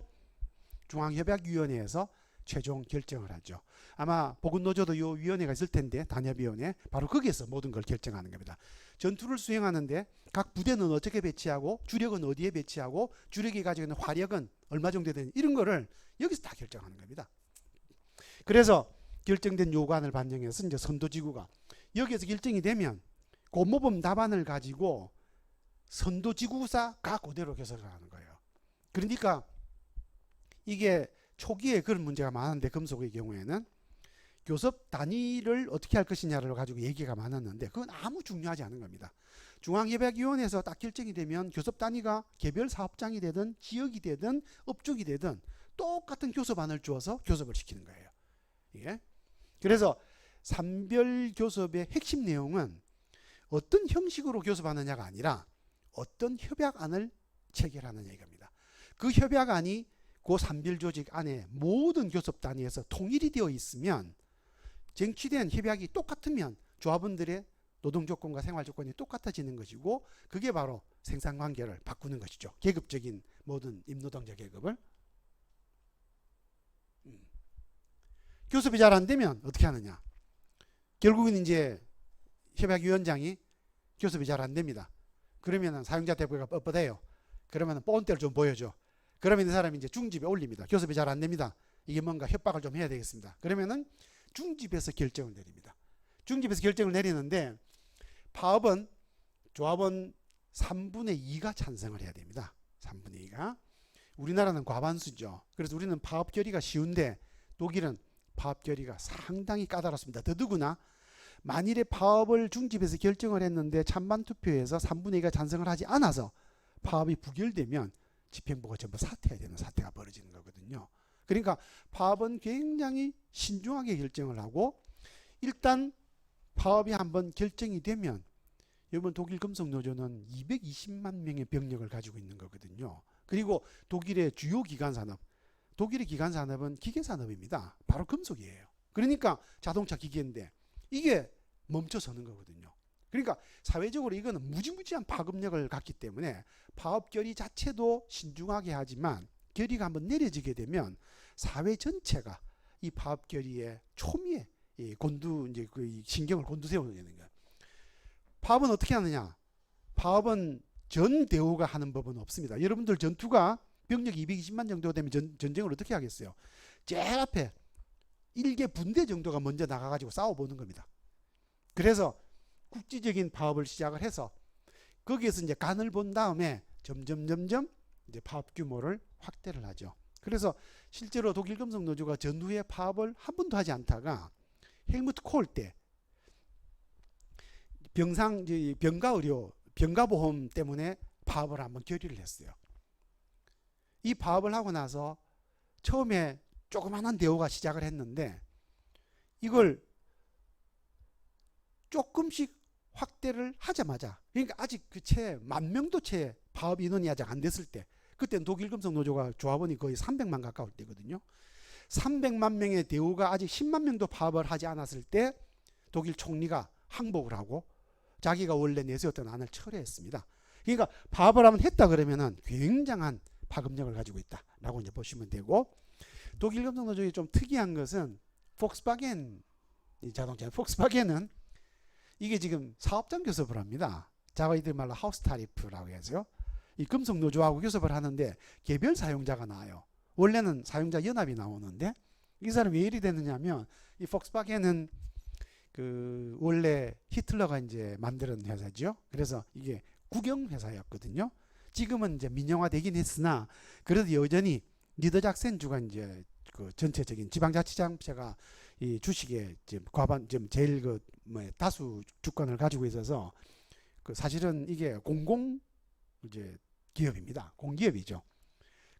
중앙협약위원회에서 최종 결정을 하죠. 아마 보건노조도 이 위원회가 있을 텐데, 단협위원회, 바로 거기에서 모든 걸 결정하는 겁니다. 전투를 수행하는데 각 부대는 어떻게 배치하고 주력은 어디에 배치하고 주력이 가지고 있는 화력은 얼마 정도 되는, 이런 거를 여기서 다 결정하는 겁니다. 그래서 결정된 요구안을 반영해서 이제 선도지구가 여기에서 결정이 되면 고모범 답안을 가지고 선도지구사가 그대로 개설을 하는 거예요. 그러니까 이게 초기에 그런 문제가 많은데, 금속의 경우에는 교섭 단위를 어떻게 할 것이냐를 가지고 얘기가 많았는데 그건 아무 중요하지 않은 겁니다. 중앙협약위원회에서 딱 결정이 되면 교섭 단위가 개별 사업장이 되든 지역이 되든 업종이 되든 똑같은 교섭안을 주어서 교섭을 시키는 거예요. 예? 그래서 산별교섭의 핵심 내용은 어떤 형식으로 교섭하느냐가 아니라 어떤 협약안을 체결하느냐 이겁니다. 그 협약안이 그 산별조직 안에 모든 교섭 단위에서 통일이 되어 있으면, 쟁취된 협약이 똑같으면 조합원들의 노동조건과 생활조건이 똑같아지는 것이고, 그게 바로 생산관계를 바꾸는 것이죠. 계급적인 모든 임노동자 계급을. 교섭이 잘 안 되면 어떻게 하느냐. 결국은 이제 협약위원장이 교섭이 잘 안 됩니다. 그러면 사용자 대표가 뻣뻣해요. 그러면 본때를 좀 보여줘. 그러면 이 사람이 이제 중집에 올립니다. 교섭이 잘 안 됩니다. 이게 뭔가 협박을 좀 해야 되겠습니다. 그러면은 중집에서 결정을 내립니다. 중집에서 결정을 내리는데 파업은 조합원 3분의 2가 찬성을 해야 됩니다. 3분의 2가. 우리나라는 과반수죠. 그래서 우리는 파업 결의가 쉬운데 독일은 파업 결의가 상당히 까다롭습니다. 더더구나 만일에 파업을 중집에서 결정을 했는데 찬반 투표에서 3분의 2가 찬성을 하지 않아서 파업이 부결되면 집행부가 전부 사퇴해야 되는 사태가 벌어지는 거거든요. 그러니까 파업은 굉장히 신중하게 결정을 하고, 일단 파업이 한번 결정이 되면, 이번 독일 금속노조는 220만 명의 병력을 가지고 있는 거거든요. 그리고 독일의 주요 기관산업, 독일의 기관산업은 기계산업입니다. 바로 금속이에요. 그러니까 자동차 기계인데 이게 멈춰서는 거거든요. 그러니까 사회적으로 이거는 무지무지한 파급력을 갖기 때문에 파업 결의 자체도 신중하게 하지만, 결의가 한번 내려지게 되면 사회 전체가 이 파업 결의의 초미에 이제 그 신경을 곤두세우는 거예요. 파업은 어떻게 하느냐? 파업은 전 대우가 하는 법은 없습니다. 여러분들 전투가 병력이 220만 정도 되면 전쟁을 어떻게 하겠어요? 제일 앞에 1개 분대 정도가 먼저 나가가지고 싸워보는 겁니다. 그래서 국지적인 파업을 시작을 해서 거기에서 이제 간을 본 다음에 점점 이제 파업 규모를 확대를 하죠. 그래서 실제로 독일 금속노조가 전후에 파업을 한 번도 하지 않다가 헬무트 콜 때 병가보험 때문에 파업을 한번 결의를 했어요. 이 파업을 하고 나서 처음에 조그만한 대우가 시작을 했는데 이걸 조금씩 확대를 하자마자, 그러니까 아직 그 채 10,000명도 채 파업 인원이 아직 안 됐을 때, 그때는 독일 금속노조가 조합원이 거의 300만 가까울 때거든요. 300만 명의 대우가 아직 10만 명도 파업을 하지 않았을 때 독일 총리가 항복을 하고 자기가 원래 내세웠던 안을 철회했습니다. 그러니까 파업을 한번 했다 그러면은 굉장한 파급력을 가지고 있다라고 이제 보시면 되고, 독일 금속노조의 좀 특이한 것은 폭스바겐 자동차, 폭스바겐은 이게 지금 사업장 교섭을 합니다. 자기들 말로 하우스 타리프라고 해서요. 이 금속노조하고 교섭을 하는데 개별 사용자가 나와요. 원래는 사용자 연합이 나오는데 이 사람이 왜 이리 됐느냐면, 이 폭스바겐은 그 원래 히틀러가 이제 만드는 회사죠. 그래서 이게 국영 회사였거든요. 지금은 이제 민영화되긴 했으나 그래도 여전히 니더작센주가 이제 그 전체적인 지방자치단체가 이 주식의 과반 제일 그 다수 주권을 가지고 있어서 그 사실은 이게 공공 이제 기업입니다. 공기업이죠.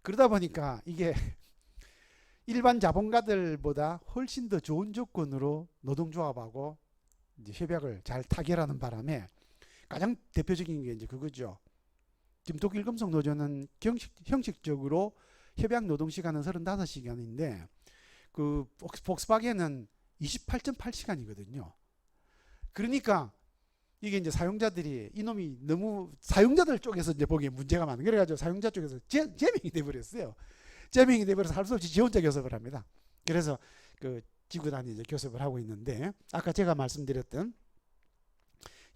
그러다 보니까 이게 일반 자본가들보다 훨씬 더 좋은 조건으로 노동조합하고 이제 협약을 잘 타결하는 바람에 가장 대표적인 게 이제 그거죠. 지금 독일 금속노조는 형식적으로 협약 노동시간은 35시간인데 그 폭스바겐은 28.8시간이거든요. 그러니까 이게 이제 사용자들이 이놈이 너무 사용자들 쪽에서 이제 보기에 문제가 많은, 그래가지고 사용자 쪽에서 제명이 돼버렸어요. 제명이 돼버려서 할 수 없이 지 혼자 교섭을 합니다. 그래서 그 지구단이 이제 교섭을 하고 있는데, 아까 제가 말씀드렸던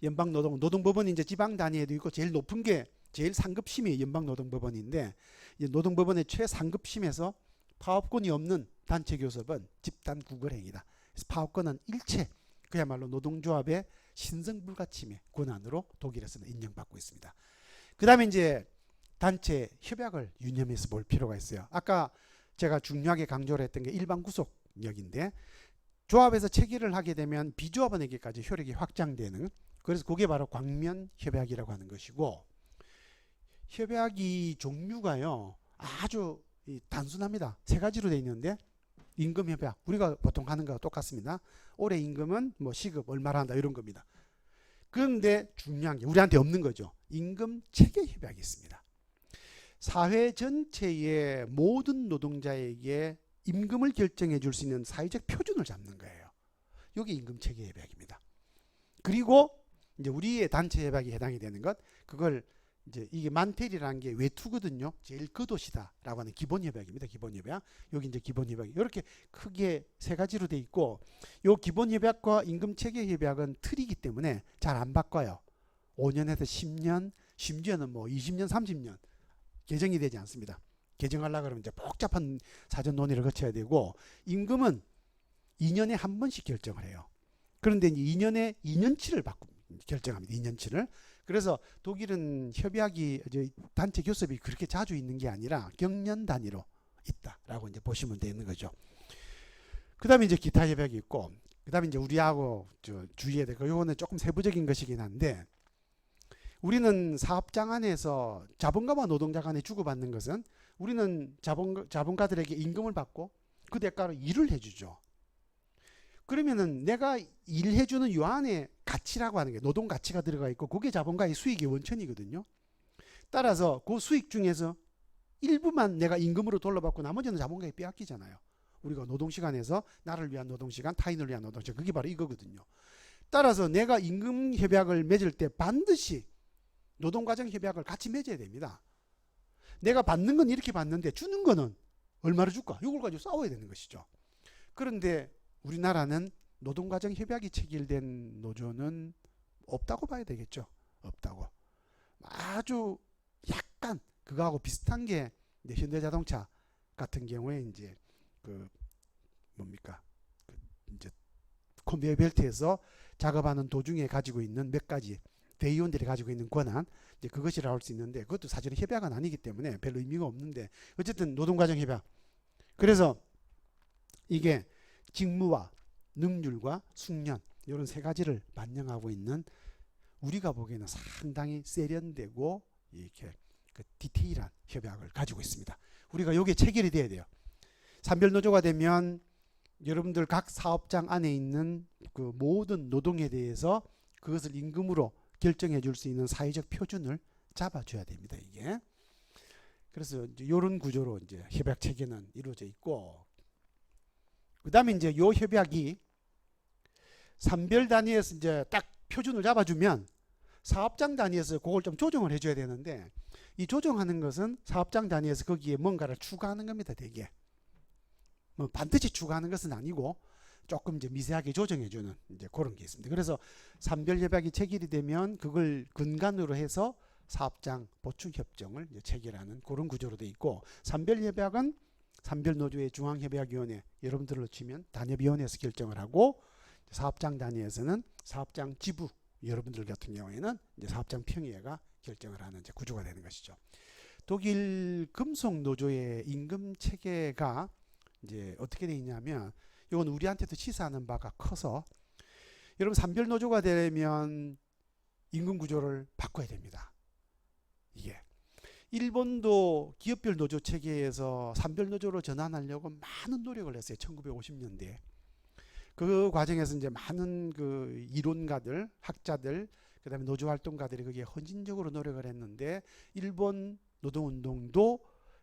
연방노동법원이 이제 지방 단위에도 있고 제일 높은 게 제일 상급심이 연방노동법원인데, 노동법원의 최상급심에서 파업권이 없는 단체 교섭은 집단 구걸행위다. 그래서 파업권은 일체 그야말로 노동조합의 신성불가침의 권한으로 독일에서는 인정받고 있습니다. 그 다음에 이제 단체 협약을 유념해서 볼 필요가 있어요. 아까 제가 중요하게 강조를 했던 게 일반 구속력인데, 조합에서 체결을 하게 되면 비조합원에게까지 효력이 확장되는, 그래서 그게 바로 광면 협약이라고 하는 것이고, 협약이 종류가요 아주 단순합니다. 세 가지로 되어 있는데 임금 협약 우리가 보통 하는 거와 똑같습니다. 올해 임금은 뭐 시급 얼마나 한다 이런 겁니다. 그런데 중요한 게 우리한테 없는 거죠. 임금 체계 협약이 있습니다. 사회 전체의 모든 노동자에게 임금을 결정해 줄 수 있는 사회적 표준을 잡는 거예요. 이게 임금 체계 협약입니다. 그리고 이제 우리의 단체 협약에 해당이 되는 것, 그걸 이제 이게 만텔이라는 게 외투거든요. 제일 겉옷이다라고 하는 기본 협약입니다. 기본 협약. 여기 이제 기본 협약이 이렇게 크게 세 가지로 돼 있고, 요 기본 협약과 임금 체계 협약은 틀이기 때문에 잘 안 바꿔요. 5년에서 10년, 심지어는 뭐 20년, 30년 개정이 되지 않습니다. 개정하려고 그러면 이제 복잡한 사전 논의를 거쳐야 되고, 임금은 2년에 한 번씩 결정을 해요. 그런데 이제 2년에 2년치를 결정합니다. 2년치를. 그래서 독일은 협약이 단체 교섭이 그렇게 자주 있는 게 아니라 경년 단위로 있다라고 이제 보시면 되는 거죠. 그다음에 이제 기타 협약이 있고, 그다음에 이제 우리하고 주의해야 될 거, 요거는 조금 세부적인 것이긴 한데, 우리는 사업장 안에서 자본가와 노동자 간에 주고받는 것은, 우리는 자본가들에게 임금을 받고 그 대가로 일을 해주죠. 그러면은 내가 일해주는 요 안에 가치라고 하는 게 노동 가치가 들어가 있고, 그게 자본가의 수익의 원천이거든요. 따라서 그 수익 중에서 일부만 내가 임금으로 돌려받고 나머지는 자본가에 빼앗기잖아요. 우리가 노동시간에서 나를 위한 노동시간, 타인을 위한 노동시간, 그게 바로 이거거든요. 따라서 내가 임금 협약을 맺을 때 반드시 노동과정 협약을 같이 맺어야 됩니다. 내가 받는 건 이렇게 받는데 주는 거는 얼마를 줄까? 이걸 가지고 싸워야 되는 것이죠. 그런데 우리나라는 노동과정 협약이 체결된 노조는 없다고 봐야 되겠죠. 없다고. 아주 약간 그거하고 비슷한 게 현대자동차 같은 경우에 이제 그 뭡니까? 이제 컨베이어 벨트에서 작업하는 도중에 가지고 있는 몇 가지 대의원들이 가지고 있는 권한, 이제 그것이라고 할 수 있는데, 그것도 사실은 협약은 아니기 때문에 별로 의미가 없는데, 어쨌든 노동과정 협약. 그래서 이게 직무와 능률과 숙련, 이런 세 가지를 반영하고 있는, 우리가 보기에는 상당히 세련되고 이렇게 그 디테일한 협약을 가지고 있습니다. 우리가 이게 체결이 돼야 돼요. 산별노조가 되면 여러분들 각 사업장 안에 있는 그 모든 노동에 대해서 그것을 임금으로 결정해 줄 수 있는 사회적 표준을 잡아줘야 됩니다. 이게. 그래서 이제 이런 구조로 이제 협약 체계는 이루어져 있고, 그 다음에 이제 요 협약이 산별 단위에서 이제 딱 표준을 잡아주면 사업장 단위에서 그걸 좀 조정을 해줘야 되는데, 이 조정하는 것은 사업장 단위에서 거기에 뭔가를 추가하는 겁니다. 되게. 뭐 반드시 추가하는 것은 아니고 조금 이제 미세하게 조정해주는 이제 그런 게 있습니다. 그래서 산별 협약이 체결이 되면 그걸 근간으로 해서 사업장 보충 협정을 이제 체결하는 그런 구조로 돼 있고, 산별 협약은 산별노조의 중앙협약위원회, 여러분들로 치면 단협위원회에서 결정을 하고, 사업장 단위에서는 사업장 지부, 여러분들 같은 경우에는 이제 사업장 평의회가 결정을 하는 이제 구조가 되는 것이죠. 독일 금속노조의 임금 체계가 이제 어떻게 되어 있냐면, 이건 우리한테도 시사하는 바가 커서, 여러분 산별노조가 되면 임금 구조를 바꿔야 됩니다. 이게 일본도 기업별 노조 체계에서 산별노조로 전환하려고 많은 노력을 했어요. 1950년대에. 그 과정에서 이제 많은 그 이론가들, 학자들, 그 다음에 노조활동가들이 거기에 헌신적으로 노력을 했는데, 일본 노동운동도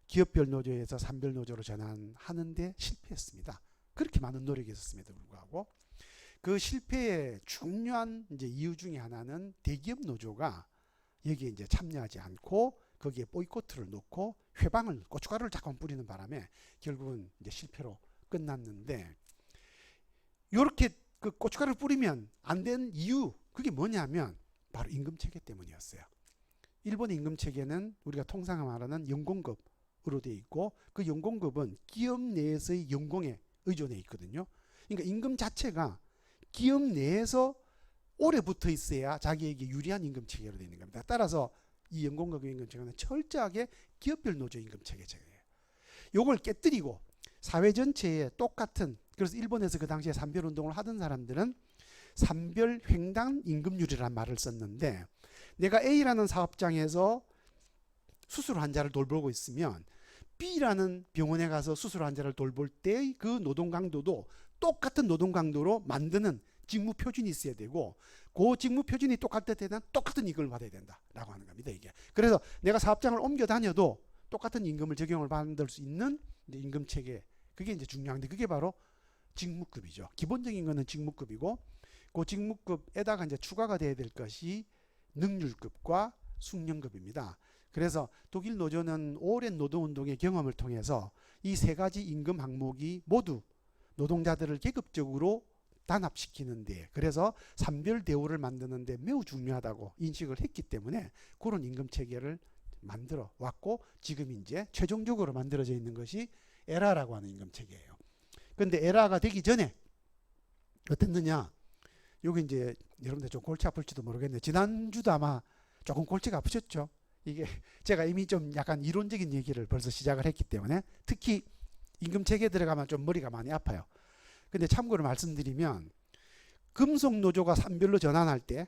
기업별 노조에서 산별 노조로 전환하는데 실패했습니다. 그렇게 많은 노력이 있었음에도 불구하고, 그 실패의 중요한 이제 이유 중에 하나는 대기업 노조가 여기에 이제 참여하지 않고 거기에 보이콧을 놓고 회방을, 고춧가루를 자꾸 뿌리는 바람에 결국은 이제 실패로 끝났는데, 이렇게 그 고춧가루를 뿌리면 안 된 이유, 그게 뭐냐면 바로 임금 체계 때문이었어요. 일본의 임금 체계는 우리가 통상 말하는 연공급으로 되어 있고, 그 연공급은 기업 내에서의 연공에 의존해 있거든요. 그러니까 임금 자체가 기업 내에서 오래 붙어 있어야 자기에게 유리한 임금 체계로 되어 있는 겁니다. 따라서 이 연공급 임금 체계는 철저하게 기업별 노조 임금 체계예요. 요걸 깨뜨리고 사회 전체에 똑같은, 그래서 일본에서 그 당시에 산별운동을 하던 사람들은 산별 횡단 임금률이라는 말을 썼는데, 내가 A라는 사업장에서 수술 환자를 돌보고 있으면 B라는 병원에 가서 수술 환자를 돌볼 때 그 노동 강도도 똑같은 노동 강도로 만드는 직무 표준이 있어야 되고, 그 직무 표준이 똑같을 때는 똑같은 임금을 받아야 된다라고 하는 겁니다. 이게. 그래서 내가 사업장을 옮겨 다녀도 똑같은 임금을 적용을 받을 수 있는 이제 임금 체계, 그게 이제 중요한데, 그게 바로 직무급이죠. 기본적인 거는 직무급이고, 그 직무급에다가 이제 추가가 돼야 될 것이 능률급과 숙련급입니다. 그래서 독일 노조는 오랜 노동운동의 경험을 통해서 이 세 가지 임금 항목이 모두 노동자들을 계급적으로 단합시키는데, 그래서 산별 대우를 만드는데 매우 중요하다고 인식을 했기 때문에 그런 임금 체계를 만들어 왔고, 지금 이제 최종적으로 만들어져 있는 것이 에라라고 하는 임금 체계예요. 근데 에라가 되기 전에 어땠느냐? 여기 이제 여러분들 좀 골치 아플지도 모르겠네. 지난주도 아마 조금 골치가 아프셨죠? 이게 제가 이미 좀 약간 이론적인 얘기를 벌써 시작을 했기 때문에, 특히 임금 체계에 들어가면 좀 머리가 많이 아파요. 근데 참고로 말씀드리면, 금속 노조가 산별로 전환할 때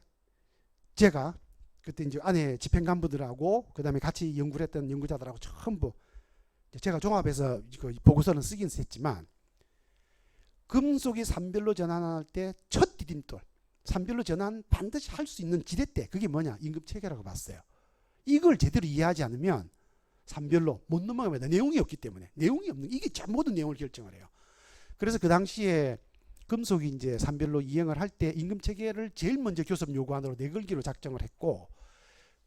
제가 그때 이제 안에 집행간부들하고 그다음에 같이 연구를 했던 연구자들하고 전부 제가 종합해서 그 보고서는 쓰긴 했지만, 금속이 산별로 전환할 때 첫 디딤돌, 산별로 전환 반드시 할 수 있는 지렛대, 그게 뭐냐? 임금 체계라고 봤어요. 이걸 제대로 이해하지 않으면 산별로 못 넘어갑니다. 내용이 없기 때문에. 내용이 없는, 이게 전 모든 내용을 결정을 해요. 그래서 그 당시에 금속이 이제 산별로 이행을 할 때 임금 체계를 제일 먼저 교섭 요구안으로 내걸기로 작정을 했고,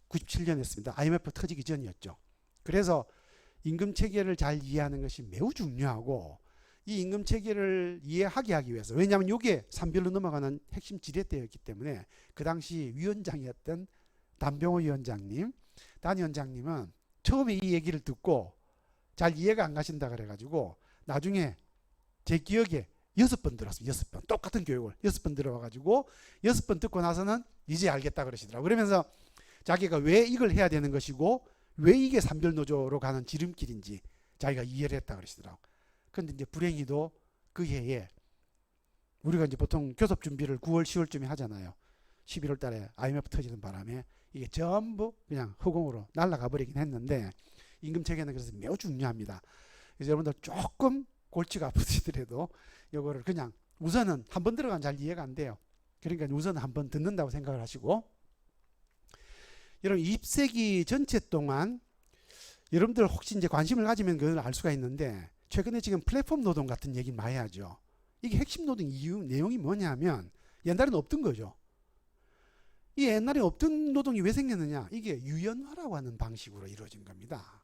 97년 했습니다. IMF 터지기 전이었죠. 그래서 임금 체계를 잘 이해하는 것이 매우 중요하고, 이 임금 체계를 이해하게 하기 위해서, 왜냐하면 이게 산별로 넘어가는 핵심 지렛대였기 때문에, 그 당시 위원장이었던 단병호 위원장님, 단 위원장님은 처음에 이 얘기를 듣고 잘 이해가 안 가신다 그래가지고 나중에 제 기억에 6번 들었어요. 6번. 똑같은 교육을 6번 들어와가지고 6번 듣고 나서는 이제 알겠다 그러시더라고요. 그러면서 자기가 왜 이걸 해야 되는 것이고 왜 이게 산별노조로 가는 지름길인지 자기가 이해를 했다 그러시더라고요. 근데 이제 불행히도 그 해에 우리가 이제 보통 교섭 준비를 9월, 10월쯤에 하잖아요. 11월 달에 IMF 터지는 바람에 이게 전부 그냥 허공으로 날아가 버리긴 했는데, 임금 체계는 그래서 매우 중요합니다. 그래서 여러분들 조금 골치가 아프시더라도 이거를 그냥 우선은 한번 들어가면 잘 이해가 안 돼요. 그러니까 우선 한번 듣는다고 생각을 하시고, 여러분 20세기 전체 동안 여러분들 혹시 이제 관심을 가지면 그걸 알 수가 있는데, 최근에 지금 플랫폼 노동 같은 얘기 많이 하죠. 이게 핵심 노동 이유 내용이 뭐냐면, 옛날에는 없던 거죠. 이 옛날에 없던 노동이 왜 생겼느냐? 이게 유연화라고 하는 방식으로 이루어진 겁니다.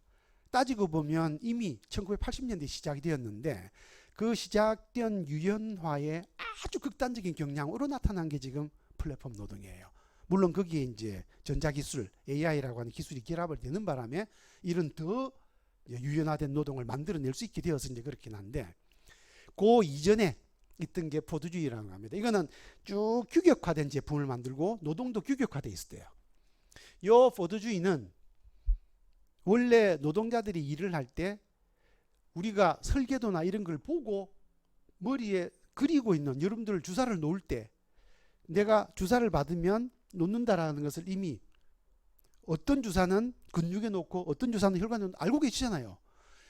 따지고 보면 이미 1980년대 시작이 되었는데, 그 시작된 유연화의 아주 극단적인 경향으로 나타난 게 지금 플랫폼 노동이에요. 물론 거기에 이제 전자기술, AI라고 하는 기술이 결합을 되는 바람에 이런 더 유연화된 노동을 만들어낼 수 있게 되어서 이제 그렇긴 한데, 그 이전에 있던 게 포드주의라고 합니다. 이거는 쭉 규격화된 제품을 만들고 노동도 규격화되어 있어요. 이 포드주의는 원래 노동자들이 일을 할 때 우리가 설계도나 이런 걸 보고 머리에 그리고 있는, 여러분들 주사를 놓을 때 내가 주사를 받으면 놓는다라는 것을 이미 어떤 주사는 근육에 놓고 어떤 주사는 혈관에 놓고 알고 계시잖아요.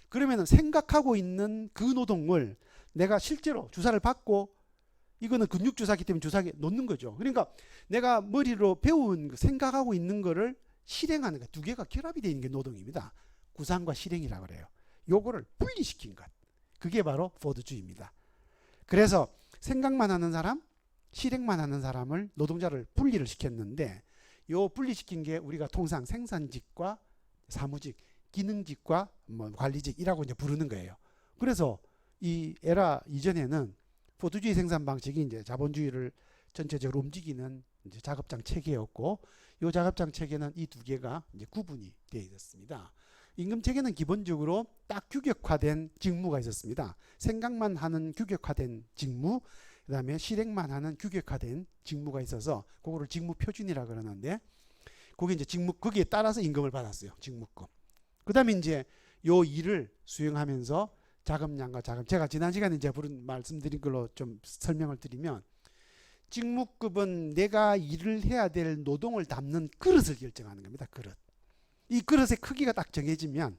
그러면 생각하고 있는 그 노동을 내가 실제로 주사를 받고, 이거는 근육 주사기 때문에 주사기에 놓는 거죠. 그러니까 내가 머리로 배운 생각하고 있는 거를 실행하는 것, 두 개가 결합이 되어 있는 게 노동입니다. 구상과 실행이라고 그래요. 요거를 분리시킨 것, 그게 바로 포드주의입니다. 그래서 생각만 하는 사람, 실행만 하는 사람을, 노동자를 분리를 시켰는데, 요 분리시킨 게 우리가 통상 생산직과 사무직, 기능직과 뭐 관리직이라고 이제 부르는 거예요. 그래서 이 에라 이전에는 포드주의 생산 방식이 이제 자본주의를 전체적으로 움직이는 이제 작업장 체계였고, 이 작업장 체계는 이 두 개가 이제 구분이 되어 있었습니다. 임금 체계는 기본적으로 딱 규격화된 직무가 있었습니다. 생각만 하는 규격화된 직무, 그 다음에 실행만 하는 규격화된 직무가 있어서 그거를 직무 표준이라 그러는데, 거기 이제 직무, 거기에 따라서 임금을 받았어요. 직무급. 그 다음에 이제 요 일을 수행하면서 자금량과 자금, 제가 지난 시간에 이제 말씀드린 걸로 좀 설명을 드리면, 직무급은 내가 일을 해야 될 노동을 담는 그릇을 결정하는 겁니다. 그릇. 이 그릇의 크기가 딱 정해지면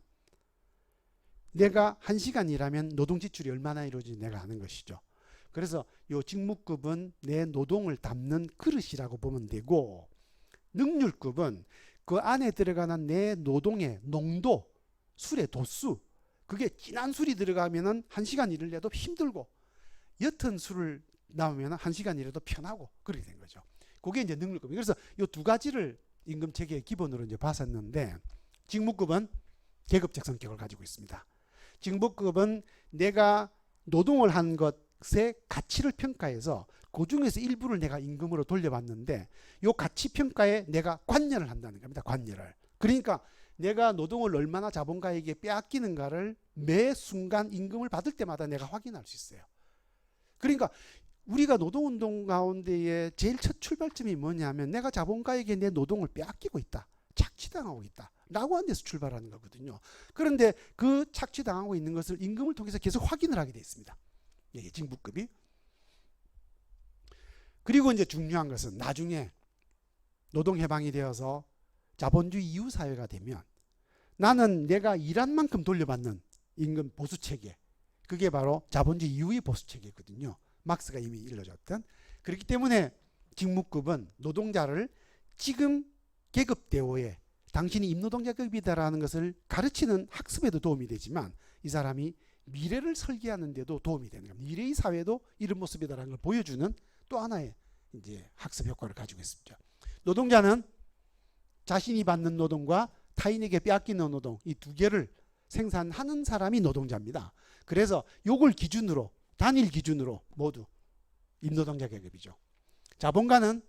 내가 1시간 일하면 노동 지출이 얼마나 이루어지는지 내가 아는 것이죠. 그래서 요 직무급은 내 노동을 담는 그릇이라고 보면 되고, 능률급은 그 안에 들어가는 내 노동의 농도, 술의 도수, 그게 진한 술이 들어가면은 1시간 일을 해도 힘들고, 옅은 술을 나오면 1시간 일해도 편하고, 그렇게 된 거죠. 그게 이제 능률급이에요. 그래서 이 두 가지를 임금 체계의 기본으로 이제 봤었는데, 직무급은 계급적 성격을 가지고 있습니다. 직무급은 내가 노동을 한 것의 가치를 평가해서 그 중에서 일부를 내가 임금으로 돌려받는데, 이 가치 평가에 내가 관여를 한다는 겁니다. 관여를. 그러니까 내가 노동을 얼마나 자본가에게 빼앗기는가를 매 순간 임금을 받을 때마다 내가 확인할 수 있어요. 그러니까 우리가 노동운동 가운데에 제일 첫 출발점이 뭐냐면, 내가 자본가에게 내 노동을 빼앗기고 있다, 착취당하고 있다 라고 하는 데서 출발하는 거거든요. 그런데 그 착취당하고 있는 것을 임금을 통해서 계속 확인을 하게 되어 있습니다. 이게 직무급이. 그리고 이제 중요한 것은 나중에 노동 해방이 되어서 자본주의 이후 사회가 되면 나는 내가 일한 만큼 돌려받는 임금 보수 체계, 그게 바로 자본주의 이후의 보수 체계거든요. 막스가 이미 일러줬던. 그렇기 때문에 직무급은 노동자를 지금 계급 대우에 당신이 임노동자급이다라는 것을 가르치는 학습에도 도움이 되지만, 이 사람이 미래를 설계하는 데도 도움이 되는 겁니다. 미래의 사회도 이런 모습이다라는 걸 보여주는 또 하나의 이제 학습 효과를 가지고 있습니다. 노동자는 자신이 받는 노동과 타인에게 빼앗기는 노동, 이 두 개를 생산하는 사람이 노동자입니다. 그래서 요걸 기준으로, 단일 기준으로 모두 임노동자 계급이죠. 자본가는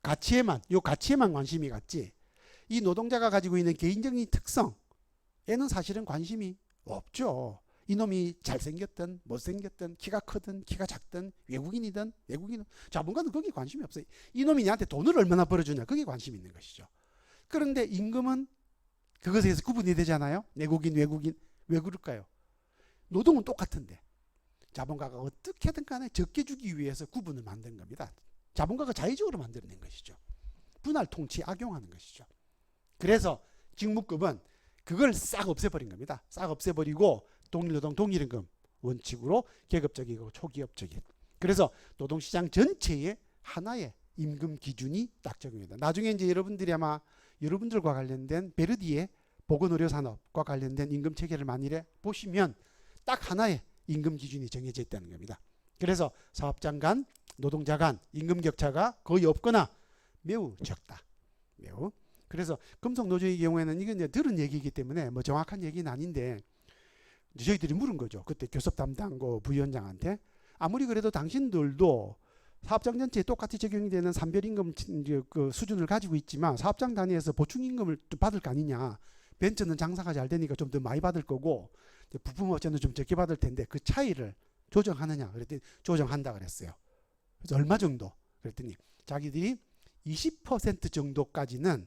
가치에만, 요 가치에만 관심이 갔지, 이 노동자가 가지고 있는 개인적인 특성에는 사실은 관심이 없죠. 이놈이 잘생겼든 못생겼든 키가 크든 키가 작든 외국인이든 자본가는 거기에 관심이 없어요. 이놈이 나한테 돈을 얼마나 벌어주냐, 그게 관심이 있는 것이죠. 그런데 임금은 그것에서 구분이 되잖아요. 내국인 외국인. 왜 그럴까요? 노동은 똑같은데 자본가가 어떻게든 간에 적게 주기 위해서 구분을 만든 겁니다. 자본가가 자의적으로 만들어낸 것이죠. 분할 통치 악용하는 것이죠. 그래서 직무급은 그걸 싹 없애버린 겁니다. 싹 없애버리고 동일노동 동일임금 원칙으로 계급적이고 초기업적인, 그래서 노동시장 전체에 하나의 임금 기준이 딱 적용된다. 나중에 이제 여러분들이 아마 여러분들과 관련된 베르디의 보건의료산업과 관련된 임금 체계를 만일에 보시면 딱 하나의 임금 기준이 정해져 있다는 겁니다. 그래서 사업장 간, 노동자 간 임금 격차가 거의 없거나 매우 적다. 매우. 그래서 금속노조의 경우에는 이건 이제 들은 얘기이기 때문에 뭐 정확한 얘기는 아닌데, 저희들이 물은 거죠. 그때 교섭 담당고 부위원장한테, 아무리 그래도 당신들도 사업장 전체에 똑같이 적용이 되는 산별임금 그 수준을 가지고 있지만 사업장 단위에서 보충임금을 받을 거 아니냐. 벤처는 장사가 잘 되니까 좀 더 많이 받을 거고 부품업체는 좀 적게 받을 텐데 그 차이를 조정하느냐. 그랬더니 조정한다 그랬어요. 그래서 얼마 정도? 그랬더니 자기들이 20% 정도까지는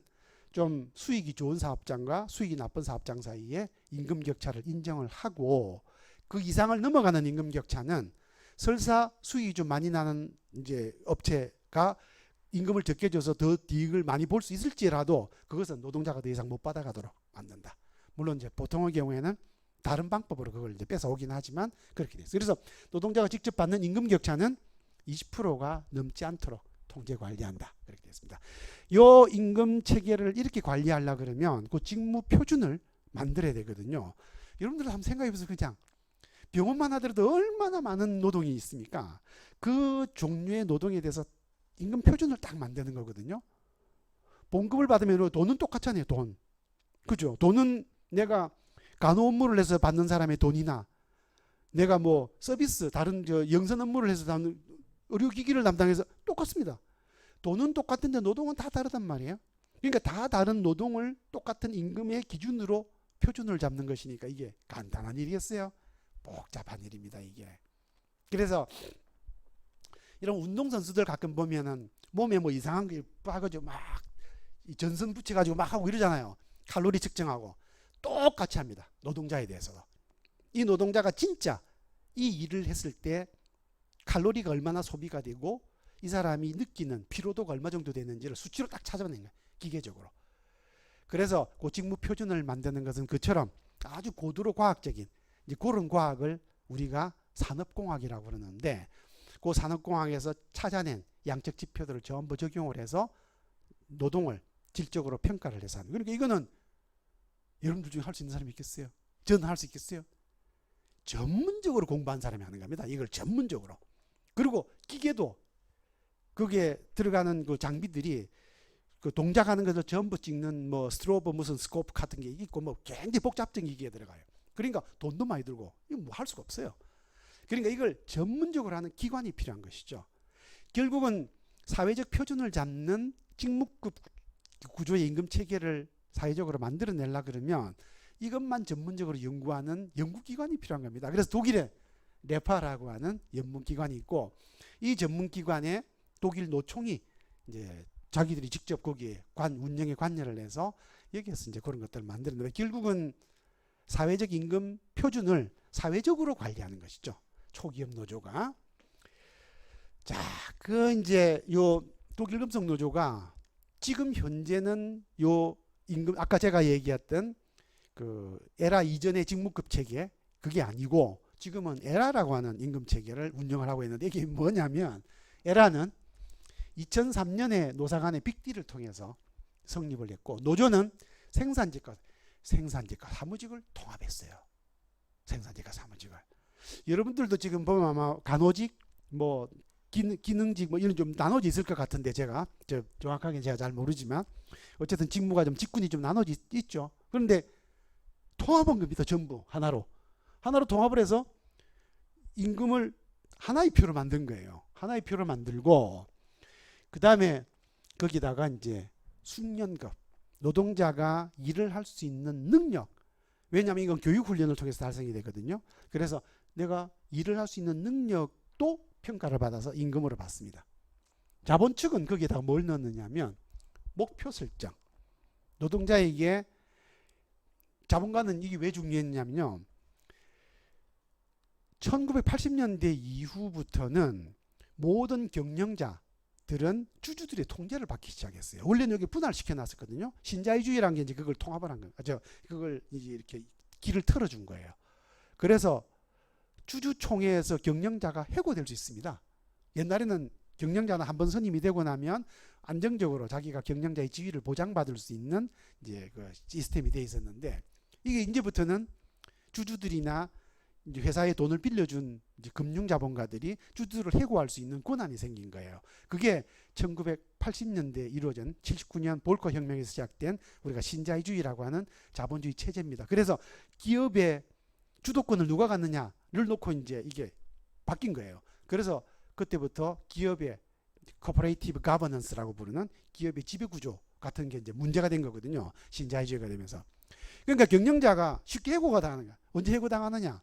좀 수익이 좋은 사업장과 수익이 나쁜 사업장 사이에 임금 격차를 인정을 하고, 그 이상을 넘어가는 임금 격차는 설사 수익이 좀 많이 나는 이제 업체가 임금을 적게 줘서 더 이익을 많이 볼 수 있을지라도 그것은 노동자가 더 이상 못 받아가도록 만든다. 물론 이제 보통의 경우에는 다른 방법으로 그걸 이제 뺏어오긴 하지만 그렇게 됐어요. 그래서 노동자가 직접 받는 임금 격차는 20%가 넘지 않도록 통제 관리한다. 그렇게 됐습니다. 요 임금 체계를 이렇게 관리하려 그러면 그 직무 표준을 만들어야 되거든요. 여러분들 한번 생각해 보세요. 그냥 병원만 하더라도 얼마나 많은 노동이 있습니까? 그 종류의 노동에 대해서 임금 표준을 딱 만드는 거거든요. 봉급을 받으면 돈은 똑같잖아요. 돈. 그죠? 돈은 내가 간호 업무를 해서 받는 사람의 돈이나 내가 뭐 서비스 다른 영선 업무를 해서 받는 의료기기를 담당해서 똑같습니다. 돈은 똑같은데 노동은 다 다르단 말이에요. 그러니까 다 다른 노동을 똑같은 임금의 기준으로 표준을 잡는 것이니까 이게 간단한 일이겠어요? 복잡한 일입니다, 이게. 그래서 이런 운동선수들 가끔 보면은 몸에 뭐 이상한 게 빠가지고 막 전선 붙여가지고 막 하고 이러잖아요. 칼로리 측정하고. 똑같이 합니다. 노동자에 대해서도. 이 노동자가 진짜 이 일을 했을 때 칼로리가 얼마나 소비가 되고 이 사람이 느끼는 피로도가 얼마 정도 되는지를 수치로 딱 찾아내는 거예요. 기계적으로. 그래서 그 직무 표준을 만드는 것은 그처럼 아주 고도로 과학적인 이제 그런 과학을 우리가 산업공학이라고 그러는데 그 산업공학에서 찾아낸 양적 지표들을 전부 적용을 해서 노동을 질적으로 평가를 해서 하는. 그러니까 이거는 여러분들 중에 할 수 있는 사람이 있겠어요? 저는 할 수 있겠어요? 전문적으로 공부한 사람이 하는 겁니다. 이걸 전문적으로. 그리고 기계도 거기에 들어가는 그 장비들이 그 동작하는 것을 전부 찍는 뭐 스트로브 무슨 스코프 같은 게 있고 뭐 굉장히 복잡적인 기계에 들어가요. 그러니까 돈도 많이 들고 이거 뭐 할 수가 없어요. 그러니까 이걸 전문적으로 하는 기관이 필요한 것이죠. 결국은 사회적 표준을 잡는 직무급 구조의 임금 체계를 사회적으로 만들어내려 그러면 이것만 전문적으로 연구하는 연구기관이 필요한 겁니다. 그래서 독일에 레파라고 하는 연문기관이 있고 이 전문기관에 독일 노총이 이제 자기들이 직접 거기에 운영에 관여를 해서 여기에서 이제 그런 것들을 만드는데 결국은 사회적 임금 표준을 사회적으로 관리하는 것이죠. 초기업 노조가. 자, 그 이제 요 독일 금속 노조가 지금 현재는 요 임금 아까 제가 얘기했던 그 에라 이전의 직무급 체계 그게 아니고 지금은 에라라고 하는 임금 체계를 운영을 하고 있는데 이게 뭐냐면 에라는 2003년에 노사 간의 빅딜을 통해서 성립을 했고 노조는 생산직과 사무직을 통합했어요. 생산직과 사무직을. 여러분들도 지금 보면 아마 간호직 뭐 기능직 뭐 이런 좀 나눠져 있을 것 같은데 제가 정확하게 제가 잘 모르지만 어쨌든 직무가 좀 직군이 좀 나눠져 있죠. 그런데 통합한 겁니다. 전부 하나로 통합을 해서 임금을 하나의 표로 만든 거예요. 하나의 표를 만들고 그 다음에 거기다가 이제 숙련급 노동자가 일을 할 수 있는 능력 왜냐하면 이건 교육훈련을 통해서 달성이 되거든요. 그래서 내가 일을 할 수 있는 능력도 평가를 받아서 임금으로 받습니다. 자본 측은 거기에다가 뭘 넣느냐면 목표 설정 노동자에게 자본가는 이게 왜 중요했냐면요. 1980년대 이후부터는 모든 경영자들은 주주들의 통제를 받기 시작했어요. 원래는 여기 분할시켜 놨었거든요. 신자유주의라는 게 이제 그걸 통합을 한 거예요. 그걸 이제 이렇게 길을 틀어준 거예요. 그래서 주주총회에서 경영자가 해고될 수 있습니다. 옛날에는 경영자는 한번 선임이 되고 나면 안정적으로 자기가 경영자의 지위를 보장받을 수 있는 이제 그 시스템이 돼 있었는데 이게 이제부터는 주주들이나 이제 회사에 돈을 빌려준 이제 금융자본가들이 주주들을 해고할 수 있는 권한이 생긴 거예요. 그게 1980년대에 이루어진 79년 볼커 혁명에서 시작된 우리가 신자유주의라고 하는 자본주의 체제입니다. 그래서 기업의 주도권을 누가 갖느냐를 놓고 이제 이게 바뀐 거예요. 그래서 그때부터 기업의 코퍼레이티브 가버넌스라고 부르는 기업의 지배구조 같은 게 이제 문제가 된 거거든요. 신자유주의가 되면서. 그러니까 경영자가 쉽게 해고가 당하는 거야. 언제 해고당하느냐?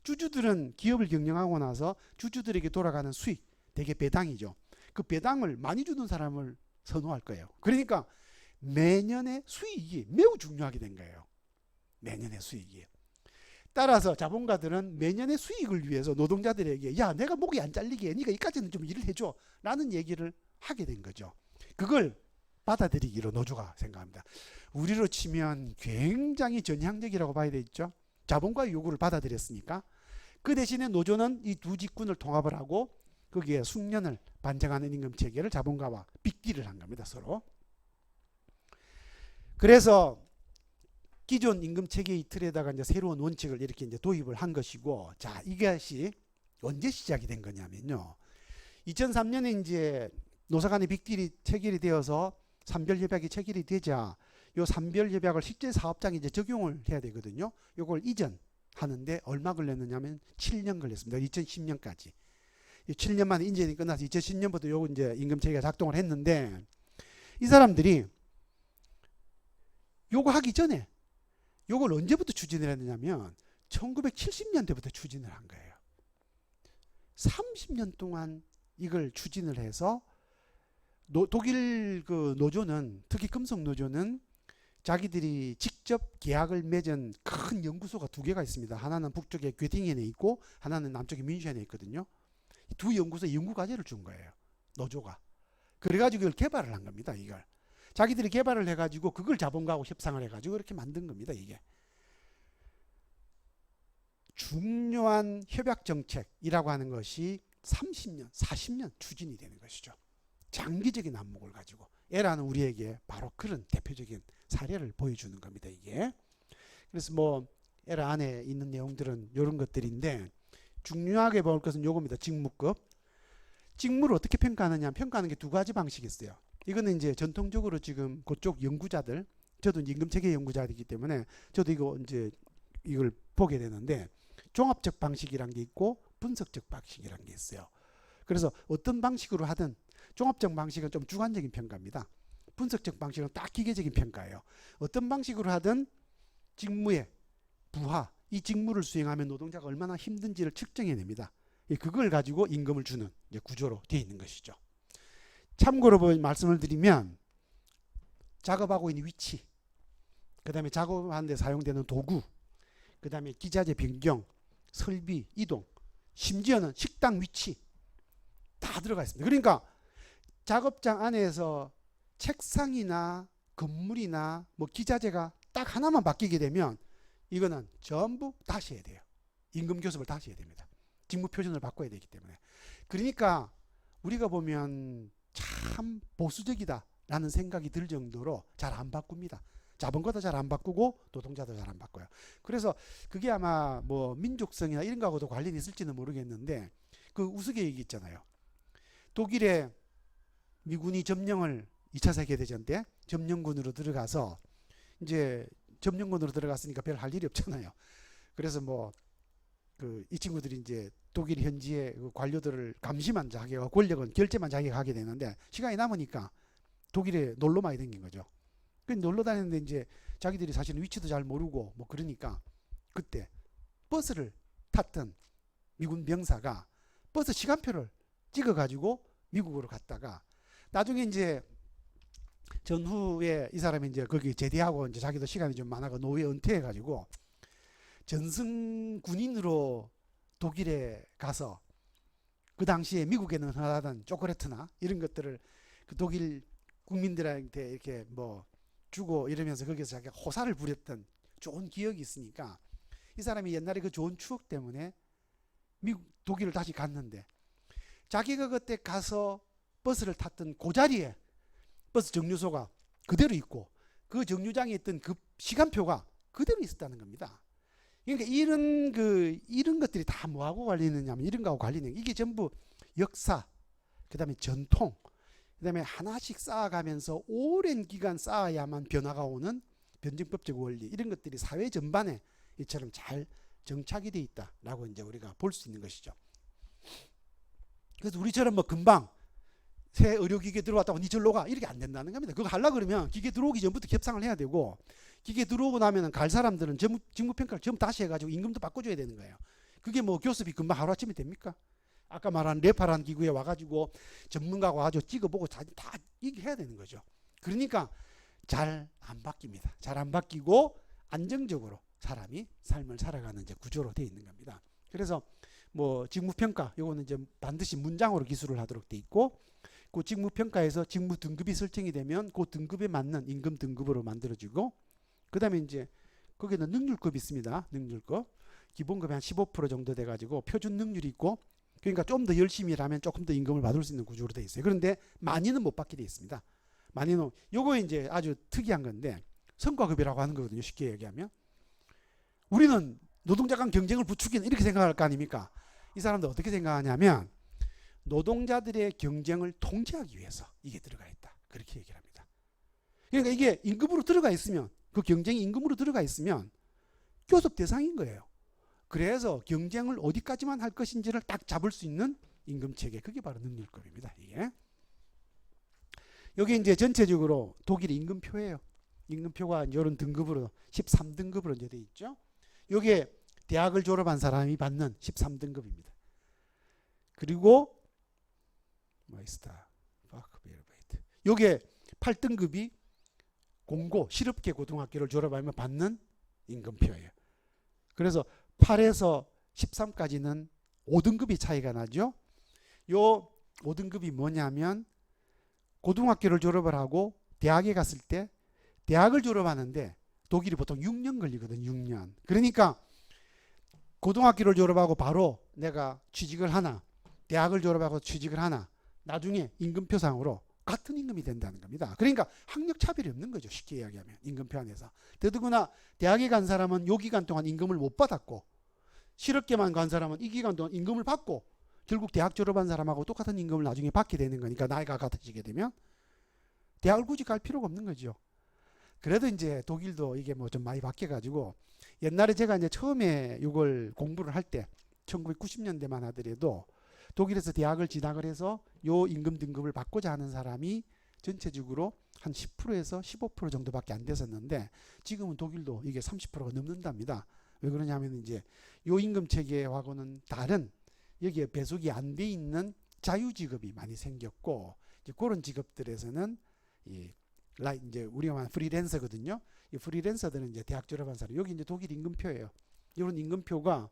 주주들은 기업을 경영하고 나서 주주들에게 돌아가는 수익, 대개 배당이죠. 그 배당을 많이 주는 사람을 선호할 거예요. 그러니까 매년의 수익이 매우 중요하게 된 거예요. 매년의 수익이. 따라서 자본가들은 매년의 수익을 위해서 노동자들에게 야 내가 목이 안 잘리게 네가 이까지는 좀 일을 해줘 라는 얘기를 하게 된 거죠. 그걸 받아들이기로 노조가 생각합니다. 우리로 치면 굉장히 전향적이라고 봐야 되겠죠. 자본가의 요구를 받아들였으니까. 그 대신에 노조는 이 두 직군을 통합을 하고 거기에 숙련을 반증하는 임금체계를 자본가와 빅딜을 한 겁니다. 서로. 그래서 기존 임금체계의 틀에다가 이제 새로운 원칙을 이렇게 이제 도입을 한 것이고, 자, 이것이 언제 시작이 된 거냐면요. 2003년에 이제 노사 간의 빅딜이 체결이 되어서 산별협약이 체결이 되자 요 산별협약을 실제 사업장에 이제 적용을 해야 되거든요. 요걸 이전하는데 얼마 걸렸느냐면 7년 걸렸습니다. 2010년까지. 7년 만에 인전이 끝나서 2010년부터 요거 이제 임금체계가 작동을 했는데 이 사람들이 요거 하기 전에 요걸 언제부터 추진을 했느냐면 1970년대부터 추진을 한 거예요. 30년 동안 이걸 추진을 해서 독일 그 노조는 특히 금속 노조는 자기들이 직접 계약을 맺은 큰 연구소가 두 개가 있습니다. 하나는 북쪽에 괴팅엔에 있고 하나는 남쪽에 뮌헨에 있거든요. 두 연구소에 연구 과제를 준 거예요. 노조가. 그래가지고 이걸 개발을 한 겁니다. 이걸. 자기들이 개발을 해가지고 그걸 자본가하고 협상을 해가지고 이렇게 만든 겁니다. 이게. 중요한 협약 정책이라고 하는 것이 30년, 40년 추진이 되는 것이죠. 장기적인 안목을 가지고 에라는 우리에게 바로 그런 대표적인 사례를 보여주는 겁니다. 이게. 그래서 뭐 에라 안에 있는 내용들은 이런 것들인데 중요하게 볼 것은 요겁니다. 직무급. 직무를 어떻게 평가하느냐. 평가하는 게 두 가지 방식이 있어요. 이거는 이제 전통적으로 지금 그쪽 연구자들, 저도 임금체계 연구자이기 때문에 저도 이걸 보게 되는데 종합적 방식이란 게 있고 분석적 방식이란 게 있어요. 그래서 어떤 방식으로 하든 종합적 방식은 좀 주관적인 평가입니다. 분석적 방식은 딱 기계적인 평가예요. 어떤 방식으로 하든 직무의 부하, 이 직무를 수행하면 노동자가 얼마나 힘든지를 측정해냅니다. 그걸 가지고 임금을 주는 구조로 되어 있는 것이죠. 참고로 말씀을 드리면 작업하고 있는 위치, 그 다음에 작업하는 데 사용되는 도구, 그 다음에 기자재 변경, 설비, 이동, 심지어는 식당 위치 다 들어가 있습니다. 그러니까 작업장 안에서 책상이나 건물이나 뭐 기자재가 딱 하나만 바뀌게 되면 이거는 전부 다시 해야 돼요. 임금 교섭을 다시 해야 됩니다. 직무 표준을 바꿔야 되기 때문에. 그러니까 우리가 보면 참 보수적이다라는 생각이 들 정도로 잘 안 바꿉니다. 자본가도 잘 안 바꾸고 노동자도 잘 안 바꿔요. 그래서 그게 아마 뭐 민족성이나 이런 거하고도 관련이 있을지는 모르겠는데 그 우스갯 얘기 있잖아요. 독일에 미군이 점령을 2차 세계대전 때 점령군으로 들어가서 이제 점령군으로 들어갔으니까 별 할 일이 없잖아요. 그래서 뭐 이 친구들이 이제 독일 현지의 그 관료들을 감시만 자기가 권력은 결제만 자기가 하게 되는데 시간이 남으니까 독일에 놀러 많이 다닌 거죠. 그 놀러 다녔는데 이제 자기들이 사실은 위치도 잘 모르고 뭐 그러니까 그때 버스를 탔던 미군 병사가 버스 시간표를 찍어가지고 미국으로 갔다가 나중에 이제 전후에 이 사람이 이제 거기 제대하고 이제 자기도 시간이 좀 많아가 노예 은퇴해가지고 전승 군인으로 독일에 가서 그 당시에 미국에는 흔하던 초콜릿이나 이런 것들을 그 독일 국민들한테 이렇게 뭐 주고 이러면서 거기서 자기가 호사를 부렸던 좋은 기억이 있으니까 이 사람이 옛날에 그 좋은 추억 때문에 미국 독일을 다시 갔는데 자기가 그때 가서 버스를 tas던 그 자리에 버스 정류소가 그대로 있고 그 정류장에 있던 그 시간표가 그대로 있었다는 겁니다. 그러니까 이런 것들이 다 뭐하고 관련있느냐면 이런 거하고 관련이 이게 전부 역사, 그 다음에 전통, 그 다음에 하나씩 쌓아가면서 오랜 기간 쌓아야만 변화가 오는 변증법적 원리 이런 것들이 사회 전반에 이처럼 잘 정착이 돼 있다라고 이제 우리가 볼 수 있는 것이죠. 그래서 우리처럼 뭐 금방 새 의료기계 들어왔다고 니 절로 가 이렇게 안 된다는 겁니다. 그거 하려고 그러면 기계 들어오기 전부터 협상을 해야 되고 기계 들어오고 나면은 갈 사람들은 직무평가를 전부 다시 해가지고 임금도 바꿔줘야 되는 거예요. 그게 뭐 교섭이 금방 하루아침에 됩니까? 아까 말한 레파라는 기구에 와가지고 전문가가 와가지고 찍어보고 다 이게 해야 되는 거죠. 그러니까 잘 안 바뀝니다. 잘 안 바뀌고 안정적으로 사람이 삶을 살아가는 이제 구조로 되어 있는 겁니다. 그래서 뭐 직무평가 요거는 이제 반드시 문장으로 기술을 하도록 돼 있고 그 직무평가에서 직무 등급이 설정이 되면 그 등급에 맞는 임금 등급으로 만들어지고 그 다음에 이제 거기는 능률급이 있습니다. 능률급 기본급이 한 15% 정도 돼가지고 표준 능률이 있고 그러니까 좀 더 열심히 일하면 조금 더 임금을 받을 수 있는 구조로 되어 있어요. 그런데 많이는 못 받게 되어 있습니다. 많이는 요거 이제 아주 특이한 건데 성과급이라고 하는 거거든요. 쉽게 얘기하면 우리는 노동자 간 경쟁을 부추기는 이렇게 생각할 거 아닙니까? 이 사람들 어떻게 생각하냐면 노동자들의 경쟁을 통제하기 위해서 이게 들어가 있다. 그렇게 얘기를 합니다. 그러니까 이게 임금으로 들어가 있으면 그 경쟁이 임금으로 들어가 있으면 교섭 대상인 거예요. 그래서 경쟁을 어디까지만 할 것인지를 딱 잡을 수 있는 임금체계 그게 바로 능률급입니다. 이게. 여기 이제 전체적으로 독일의 임금표예요. 임금표가 이런 등급으로 13등급으로 이제 돼 있죠. 여기에 대학을 졸업한 사람이 받는 13등급입니다. 그리고 요게 8등급이 공고 실업계 고등학교를 졸업하면 받는 임금표예요. 그래서 8에서 13까지는 5등급이 차이가 나죠. 요 5등급이 뭐냐면 고등학교를 졸업을 하고 대학에 갔을 때 대학을 졸업하는데 독일이 보통 6년 걸리거든. 6년. 그러니까 고등학교를 졸업하고 바로 내가 취직을 하나, 대학을 졸업하고 취직을 하나, 나중에 임금표상으로 같은 임금이 된다는 겁니다. 그러니까 학력 차별이 없는 거죠. 쉽게 이야기하면 임금표 안에서. 더더구나 대학에 간 사람은 요 기간 동안 임금을 못 받았고, 실업계만 간 사람은 이 기간 동안 임금을 받고, 결국 대학 졸업한 사람하고 똑같은 임금을 나중에 받게 되는 거니까, 나이가 같아지게 되면 대학을 굳이 갈 필요가 없는 거죠. 그래도 이제 독일도 이게 뭐 좀 많이 바뀌어가지고, 옛날에 제가 이제 처음에 이걸 공부를 할 때 1990년대만 하더라도 독일에서 대학을 진학을 해서 요 임금 등급을 받고자 하는 사람이 전체적으로 한 10%에서 15% 정도밖에 안 됐었는데, 지금은 독일도 이게 30%가 넘는답니다. 왜 그러냐면 이제 요 임금 체계하고는 다른, 여기에 배속이 안 돼 있는 자유 직업이 많이 생겼고, 이제 그런 직업들에서는 이제 우리가 말하는 프리랜서거든요. 이 프리랜서들은 이제 대학 졸업한 사람, 여기 이제 독일 임금표예요. 이런 임금표가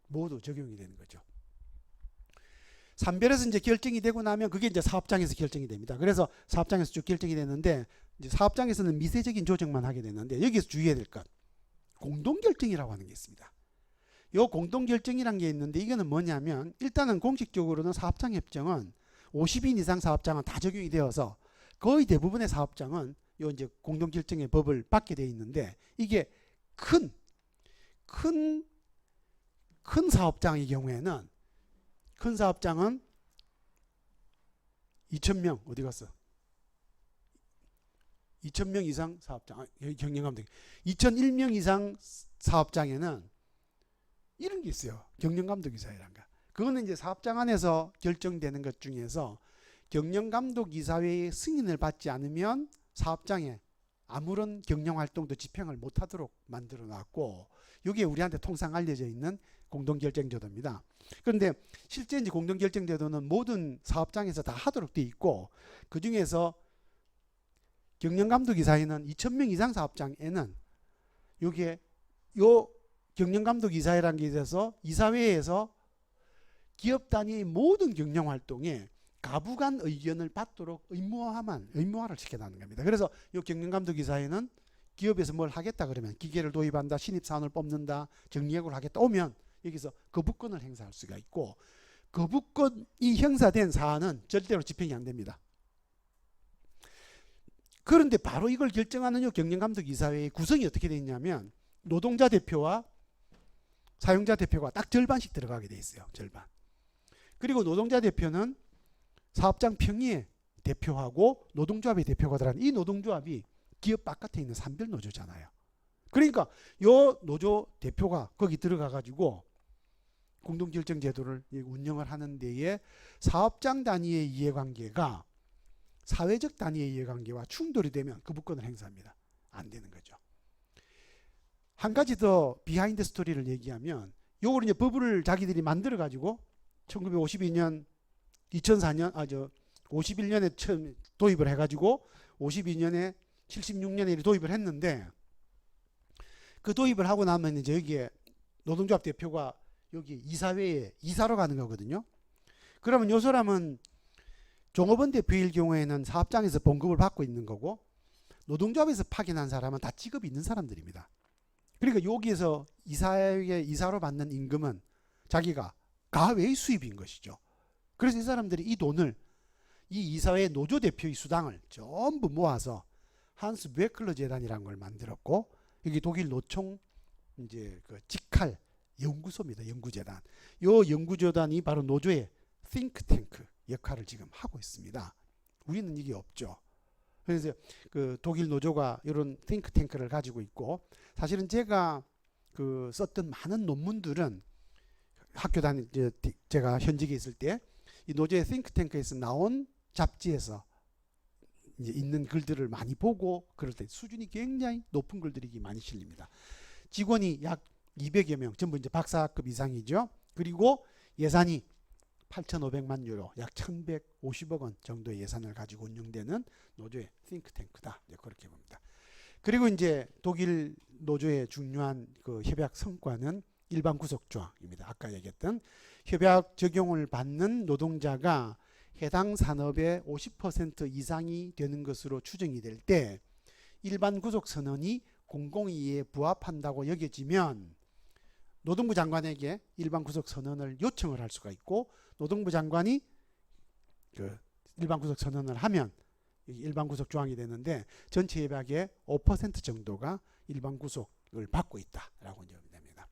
모두 적용이 되는 거죠. 산별에서 이제 결정이 되고 나면 그게 이제 사업장에서 결정이 됩니다. 그래서 사업장에서 쭉 결정이 되는데, 이제 사업장에서는 미세적인 조정만 하게 되는데, 여기서 주의해야 될 것, 공동결정이라고 하는 게 있습니다. 요 공동결정이란 게 있는데, 이거는 뭐냐면, 일단은 공식적으로는 사업장협정은 50인 이상 사업장은 다 적용이 되어서 거의 대부분의 사업장은 요 이제 공동결정의 법을 받게 돼 있는데, 이게 큰 사업장의 경우에는, 큰 사업장은 2,000명, 어디 갔어? 2,000명 이상 사업장, 경영감독. 2,001명 이상 사업장에는 이런 게 있어요. 경영감독이사회란가. 그거는 이제 사업장 안에서 결정되는 것 중에서 경영감독이사회의 승인을 받지 않으면 사업장에 아무런 경영활동도 집행을 못하도록 만들어 놨고, 이게 우리한테 통상 알려져 있는 공동결정제도입니다. 그런데 실제 이제 공동결정제도는 모든 사업장에서 다 하도록 돼 있고, 그 중에서 경영감독이사회는 2,000명 이상 사업장에는 요게 요 경영감독이사회라는 게 있어서 이사회에서 기업 단위의 모든 경영활동에 가부간 의견을 받도록 의무화를 시켜놓는 겁니다. 그래서 이 경영감독이사회는 기업에서 뭘 하겠다 그러면, 기계를 도입한다, 신입사원을 뽑는다, 정리해고를 하겠다 오면 여기서 거부권을 행사할 수가 있고, 거부권이 형사된 사안은 절대로 집행이 안 됩니다. 그런데 바로 이걸 결정하는 이 경영감독이사회의 구성이 어떻게 되어 있냐면, 노동자 대표와 사용자 대표가 딱 절반씩 들어가게 돼 있어요. 절반. 그리고 노동자 대표는 사업장 평의회 대표하고 노동조합의 대표가 들어가는, 이 노동조합이 기업 바깥에 있는 산별노조잖아요. 그러니까 요 노조 대표가 거기 들어가 가지고 공동결정제도를 운영을 하는 데에 사업장 단위의 이해관계가 사회적 단위의 이해관계와 충돌이 되면 거부권을 행사합니다. 안 되는 거죠. 한 가지 더 비하인드 스토리를 얘기하면, 요걸 이제 법을 자기들이 만들어 가지고 1952년 51년에 처음 도입을 해가지고 52년에 76년에 도입을 했는데, 그 도입을 하고 나면 이제 여기에 노동조합 대표가 여기 이사회에 이사로 가는 거거든요. 그러면 요 사람은 종업원 대표일 경우에는 사업장에서 봉급을 받고 있는 거고, 노동조합에서 파견한 사람은 다 직업이 있는 사람들입니다. 그러니까 여기에서 이사회에 이사로 받는 임금은 자기가 가외의 수입인 것이죠. 그래서 이 사람들이 이 돈을, 이 이사회 노조 대표의 수당을 전부 모아서 한스 베클러 재단이라는 걸 만들었고, 여기 독일 노총 이제 그 직할 연구소입니다. 연구재단. 요 연구재단이 바로 노조의 띵크탱크 역할을 지금 하고 있습니다. 우리는 이게 없죠. 그래서 그 독일 노조가 이런 띵크탱크를 가지고 있고, 사실은 제가 그 썼던 많은 논문들은 학교 다닐 때, 제가 현직에 있을 때 이 노조의 띵크탱크에서 나온 잡지에서 이제 있는 글들을 많이 보고, 그럴 때 수준이 굉장히 높은 글들이 많이 실립니다. 직원이 약 200여 명, 전부 이제 박사급 이상이죠. 그리고 예산이 8,500만 유로, 약 1,150억 원 정도의 예산을 가지고 운영되는 노조의 띵크탱크다. 그렇게 봅니다. 그리고 이제 독일 노조의 중요한 그 협약 성과는 일반 구속 조항입니다. 아까 얘기했던 협약 적용을 받는 노동자가 해당 산업의 50% 이상이 되는 것으로 추정이 될 때, 일반 구속 선언이 공공이익에 부합한다고 여겨지면 노동부 장관에게 일반 구속 선언을 요청을 할 수가 있고, 노동부 장관이 그 일반 구속 선언을 하면 일반 구속 조항이 되는데, 전체 협약의 5% 정도가 일반 구속을 받고 있다라고 됩니다.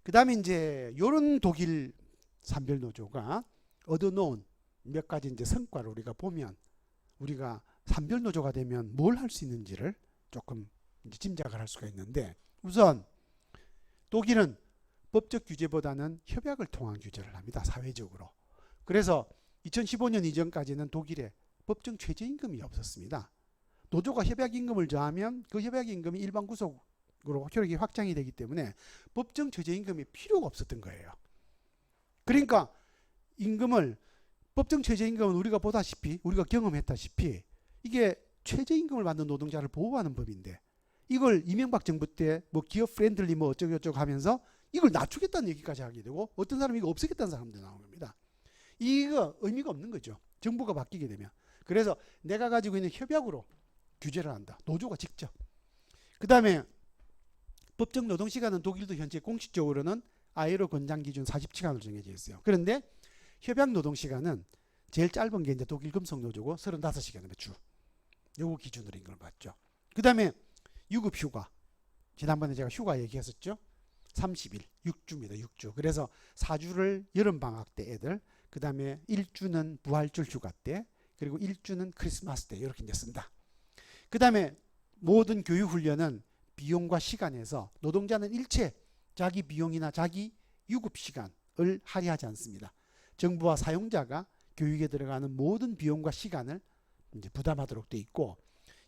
그 다음에 이제 이런 독일 산별 노조가 얻어놓은 몇 가지 이제 성과를 우리가 보면, 우리가 산별 노조가 되면 뭘 할 수 있는지를 조금 이제 짐작을 할 수가 있는데, 우선 독일은 법적 규제보다는 협약을 통한 규제를 합니다. 사회적으로. 그래서 2015년 이전까지는 독일에 법정 최저임금이 없었습니다. 노조가 협약임금을 정하면 그 협약임금이 일반 구속으로 효력이 확장이 되기 때문에 법정 최저임금이 필요가 없었던 거예요. 그러니까 임금을, 법정 최저임금은 우리가 보다시피, 우리가 경험했다시피 이게 최저임금을 받는 노동자를 보호하는 법인데, 이걸 이명박 정부 때 뭐 기업 프렌들리 뭐 어쩌고저쩌고 하면서 이걸 낮추겠다는 얘기까지 하게 되고, 어떤 사람이 이거 없애겠다는 사람도 나온 겁니다. 이거 의미가 없는 거죠. 정부가 바뀌게 되면. 그래서 내가 가지고 있는 협약으로 규제를 한다. 노조가 직접. 그 다음에 법정 노동시간은 독일도 현재 공식적으로는 ILO 권장 기준 40시간으로 정해져 있어요. 그런데 협약 노동시간은 제일 짧은 게 이제 독일 금속노조고 35시간입니다. 주. 요거 기준으로 인걸 봤죠. 그 다음에 유급 휴가. 지난번에 제가 휴가 얘기했었죠. 30일, 6주입니다. 6주. 그래서 4주를 여름방학 때 애들, 그 다음에 1주는 부활절 휴가 때, 그리고 1주는 크리스마스 때 이렇게 이제 쓴다. 그 다음에 모든 교육훈련은 비용과 시간에서 노동자는 일체 자기 비용이나 자기 유급 시간을 할애하지 않습니다. 정부와 사용자가 교육에 들어가는 모든 비용과 시간을 이제 부담하도록 돼 있고,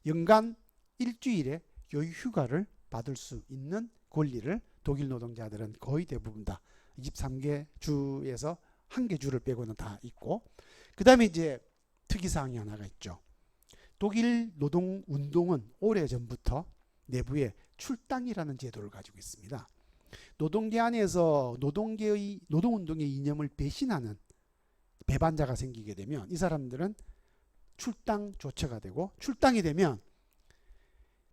연간 일주일에 여유 휴가를 받을 수 있는 권리를 독일 노동자들은 거의 대부분 다 23개 주에서 한 개 주를 빼고는 다 있고, 그 다음에 이제 특이사항이 하나가 있죠. 독일 노동운동은 오래전부터 내부에 출당이라는 제도를 가지고 있습니다. 노동계 안에서 노동운동의 이념을 배신하는 배반자가 생기게 되면 이 사람들은 출당 조처가 되고, 출당이 되면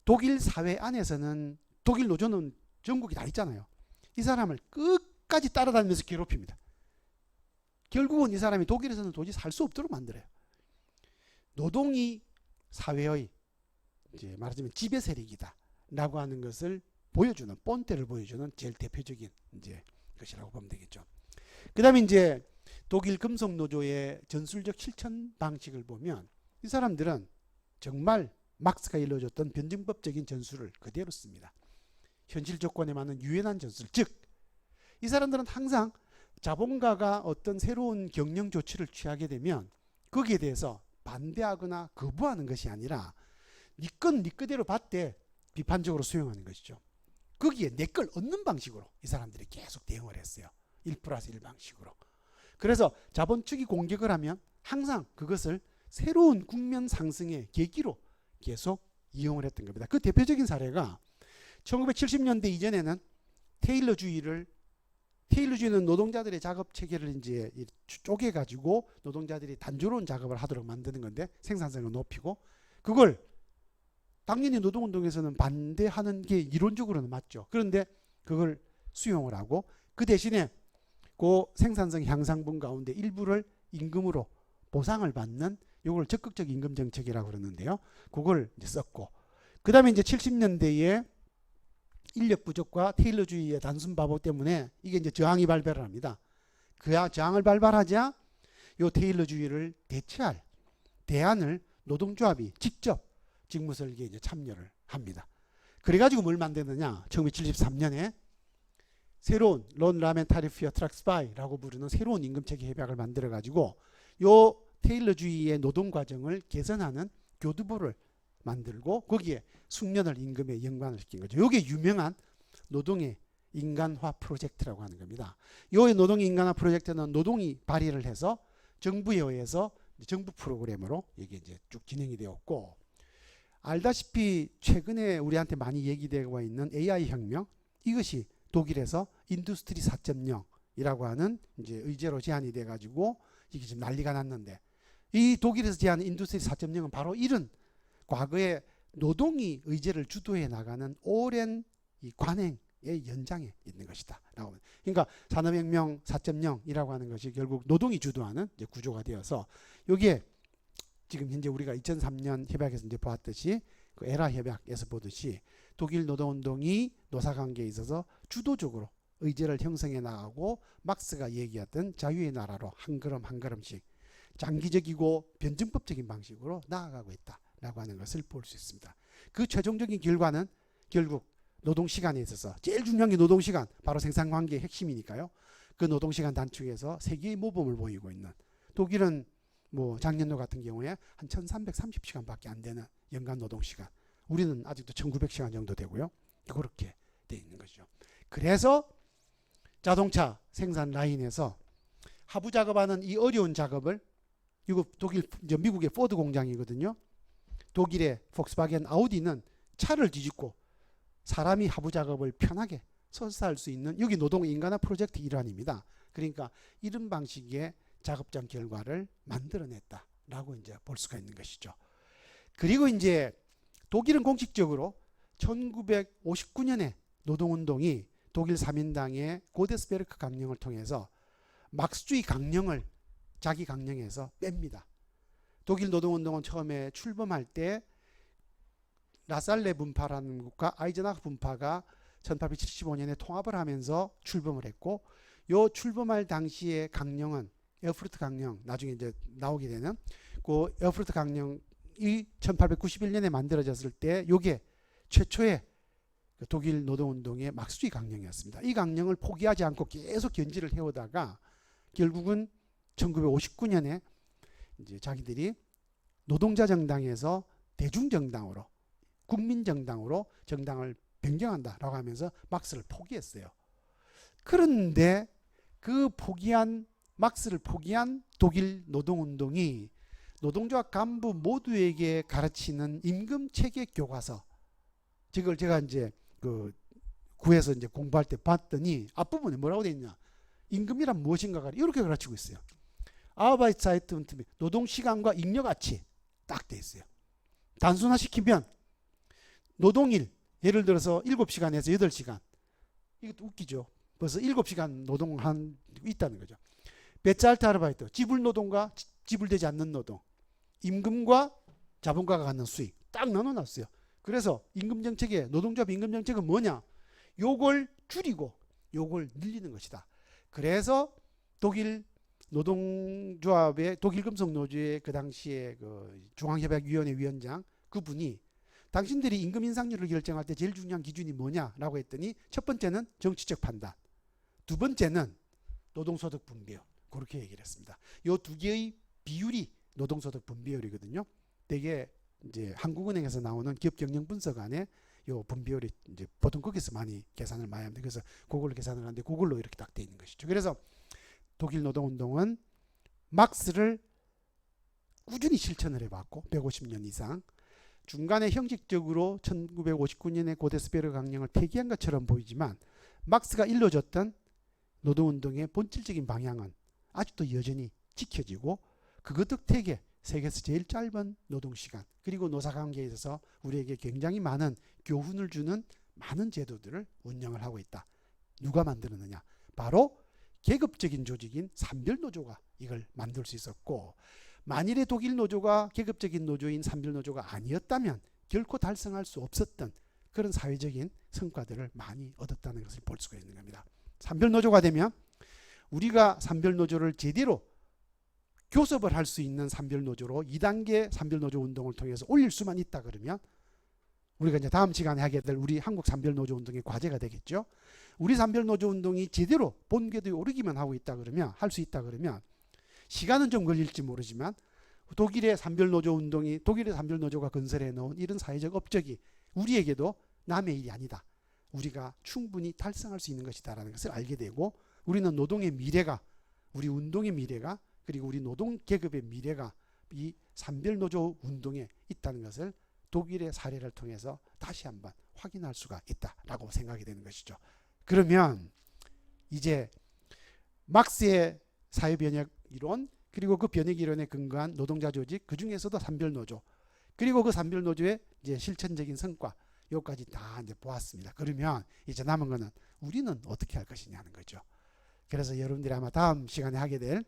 독일 사회 안에서는, 독일 노조는 전국이 다 있잖아요. 이 사람을 끝까지 따라다니면서 괴롭힙니다. 결국은 이 사람이 독일에서는 도저히 살 수 없도록 만들어요. 노동이 사회의 이제 말하자면 지배 세력이다 라고 하는 것을 보여주는, 본때를 보여주는 제일 대표적인 이제 것이라고 보면 되겠죠. 그 다음에 이제 독일 금속노조의 전술적 실천 방식을 보면 이 사람들은 정말 막스가 일러줬던 변증법적인 전술을 그대로 씁니다. 현실 조건에 맞는 유연한 전술, 즉 이 사람들은 항상 자본가가 어떤 새로운 경영 조치를 취하게 되면 거기에 대해서 반대하거나 거부하는 것이 아니라 네 건 네 거대로 받되 비판적으로 수용하는 것이죠. 거기에 내 걸 얻는 방식으로 이 사람들이 계속 대응을 했어요. 1+1 방식으로. 그래서 자본 측이 공격을 하면 항상 그것을 새로운 국면 상승의 계기로 계속 이용을 했던 겁니다. 그 대표적인 사례가 1970년대 이전에는 테일러주의는 노동자들의 작업 체계를 이제 쪼개가지고 노동자들이 단조로운 작업을 하도록 만드는 건데, 생산성을 높이고, 그걸 당연히 노동운동에서는 반대하는 게 이론적으로는 맞죠. 그런데 그걸 수용을 하고, 그 대신에 그 생산성 향상분 가운데 일부를 임금으로 보상을 받는, 요걸 적극적 임금 정책이라고 그러는데요. 그걸 이제 썼고, 그 다음에 이제 70년대에 인력 부족과 테일러주의의 단순 바보 때문에 이게 이제 저항이 발발을 합니다. 그 저항을 발발하자 요 테일러주의를 대체할 대안을 노동조합이 직접 직무 설계에 이제 참여를 합니다. 그래가지고 뭘 만드느냐? 1973년에 새로운 론 라멘 타리피어 트락스바이라고 부르는 새로운 임금체계 협약을 만들어가지고 요 테일러주의의 노동 과정을 개선하는 교두보를 만들고, 거기에 숙련을 임금에 연관을 시킨 거죠. 이게 유명한 노동의 인간화 프로젝트라고 하는 겁니다. 이 노동의 인간화 프로젝트는 노동이 발의를 해서 정부에 의해서 정부 프로그램으로 이게 이제 쭉 진행이 되었고, 알다시피 최근에 우리한테 많이 얘기되고 있는 AI 혁명, 이것이 독일에서 인더스트리 4.0이라고 하는 이제 의제로 제안이 돼 가지고 이게 지금 난리가 났는데, 이 독일에서 제안한 인더스트리 4.0은 바로 이런 과거에 노동이 의제를 주도해 나가는 오랜 이 관행 연장에 있는 것이다. 라고. 그러니까 산업혁명 4.0이라고 하는 것이 결국 노동이 주도하는 이제 구조가 되어서 여기에 지금 현재 우리가 2003년 협약에서 이제 보았듯이 그 에라 협약에서 보듯이 독일 노동운동이 노사관계에 있어서 주도적으로 의제를 형성해 나가고 막스가 얘기했던 자유의 나라로 한 걸음 한 걸음씩 장기적이고 변증법적인 방식으로 나아가고 있다라고 하는 것을 볼 수 있습니다. 그 최종적인 결과는 결국 노동시간에 있어서 제일 중요한 게 노동시간, 바로 생산관계의 핵심이니까요. 그 노동시간 단축에서 세계의 모범을 보이고 있는, 독일은 뭐 작년도 같은 경우에 한 1330시간밖에 안 되는 연간 노동시간, 우리는 아직도 1900시간 정도 되고요. 그렇게 돼 있는 거죠. 그래서 자동차 생산 라인에서 하부 작업하는 이 어려운 작업을, 이거 독일, 미국의 포드 공장이거든요. 독일의 폭스바겐 아우디는 차를 뒤집고 사람이 하부 작업을 편하게 서서 할 수 있는, 여기 노동 인간화 프로젝트 일환입니다. 그러니까 이런 방식의 작업장 결과를 만들어냈다라고 이제 볼 수가 있는 것이죠. 그리고 이제 독일은 공식적으로 1959년에 노동운동이 독일 3인당의 고데스베르크 강령을 통해서 막스주의 강령을 자기 강령에서 뺍니다. 독일 노동운동은 처음에 출범할 때 라살레 분파라는 국가, 아이젠하워 분파가 1875년에 통합을 하면서 출범을 했고, 요 출범할 당시의 강령은 에어프루트 강령, 나중에 이제 나오게 되는 그 에어프루트 강령이 1891년에 만들어졌을 때 요게 최초의 독일 노동운동의 막스주의 강령이었습니다. 이 강령을 포기하지 않고 계속 견지를 해오다가 결국은 1959년에 이제 자기들이 노동자 정당에서 대중정당으로, 국민정당으로 정당을 변경한다라고 하면서 막스를 포기했어요. 그런데 그 막스를 포기한 독일 노동운동이 노동조합 간부 모두에게 가르치는 임금체계 교과서, 이걸 제가 이제 그 구에서 이제 공부할 때 봤더니 앞부분에 뭐라고 되어 있냐, 임금이란 무엇인가가 이렇게 가르치고 있어요. 아르바이트자이트, 노동시간과 잉여가치 딱 돼 있어요. 단순화시키면 노동일, 예를 들어서 7시간에서 8시간, 이것도 웃기죠. 벌써 7시간 노동한 있다는 거죠. 베자알트 아르바이트, 지불노동과 지불되지 않는 노동, 임금과 자본가가 갖는 수익 딱 나눠놨어요. 그래서 임금정책에, 노동조합 임금정책은 뭐냐, 요걸 줄이고 요걸 늘리는 것이다. 그래서 독일 노동조합의, 독일금속노조의 그 당시에 그 중앙협약위원회 위원장, 그분이 당신들이 임금 인상률을 결정할 때 제일 중요한 기준이 뭐냐라고 했더니 첫 번째는 정치적 판단, 두 번째는 노동소득 분배율, 그렇게 얘기를 했습니다. 요 두 개의 비율이 노동소득 분배율이거든요. 되게 이제 한국은행에서 나오는 기업 경영 분석 안에 요 분배율이 이제 보통 거기서 많이 계산을 많이 합니다. 그래서 그걸로 계산을 하는데 그걸로 이렇게 딱 돼 있는 것이죠. 그래서 독일 노동운동은 막스를 꾸준히 실천을 해봤고 150년 이상, 중간에 형식적으로 1959년에 고데스베르 강령을 폐기한 것처럼 보이지만 막스가 일러줬던 노동운동의 본질적인 방향은 아직도 여전히 지켜지고, 그것 덕택에 세계에서 제일 짧은 노동시간, 그리고 노사관계에 있어서 우리에게 굉장히 많은 교훈을 주는 많은 제도들을 운영을 하고 있다. 누가 만들었느냐, 바로 계급적인 조직인 산별노조가 이걸 만들 수 있었고, 만일에 독일 노조가 계급적인 노조인 산별노조가 아니었다면 결코 달성할 수 없었던 그런 사회적인 성과들을 많이 얻었다는 것을 볼 수가 있는 겁니다. 산별노조가 되면 우리가 산별노조를 제대로 교섭을 할 수 있는 산별노조로 2단계 산별노조 운동을 통해서 올릴 수만 있다 그러면, 우리가 이제 다음 시간에 하게 될 우리 한국 산별노조 운동의 과제가 되겠죠. 우리 산별노조 운동이 제대로 본궤도에 오르기만 하고 있다 그러면, 할 수 있다 그러면, 시간은 좀 걸릴지 모르지만 독일의 산별노조 운동이, 독일의 산별노조가 건설해 놓은 이런 사회적 업적이 우리에게도 남의 일이 아니다, 우리가 충분히 달성할 수 있는 것이다라는 것을 알게 되고, 우리는 노동의 미래가, 우리 운동의 미래가, 그리고 우리 노동계급의 미래가 이 산별노조 운동에 있다는 것을 독일의 사례를 통해서 다시 한번 확인할 수가 있다라고 생각이 되는 것이죠. 그러면 이제 막스의 사회변혁 이론, 그리고 그 변혁 이론에 근거한 노동자 조직, 그 중에서도 산별노조, 그리고 그 산별노조의 이제 실천적인 성과, 요까지 다 이제 보았습니다. 그러면 이제 남은 거는 우리는 어떻게 할 것이냐 하는 거죠. 그래서 여러분들이 아마 다음 시간에 하게 될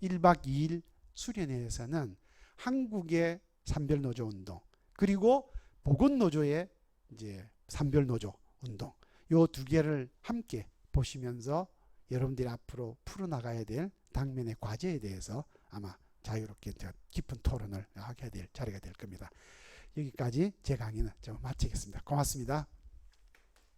1박 2일 수련회에서는 한국의 산별노조 운동 그리고 보건노조의 이제 산별노조 운동 요 두 개를 함께 보시면서 여러분들이 앞으로 풀어나가야 될 당면의 과제에 대해서 아마 자유롭게 깊은 토론을 하게 될 자리가 될 겁니다. 여기까지 제 강의는 좀 마치겠습니다. 고맙습니다.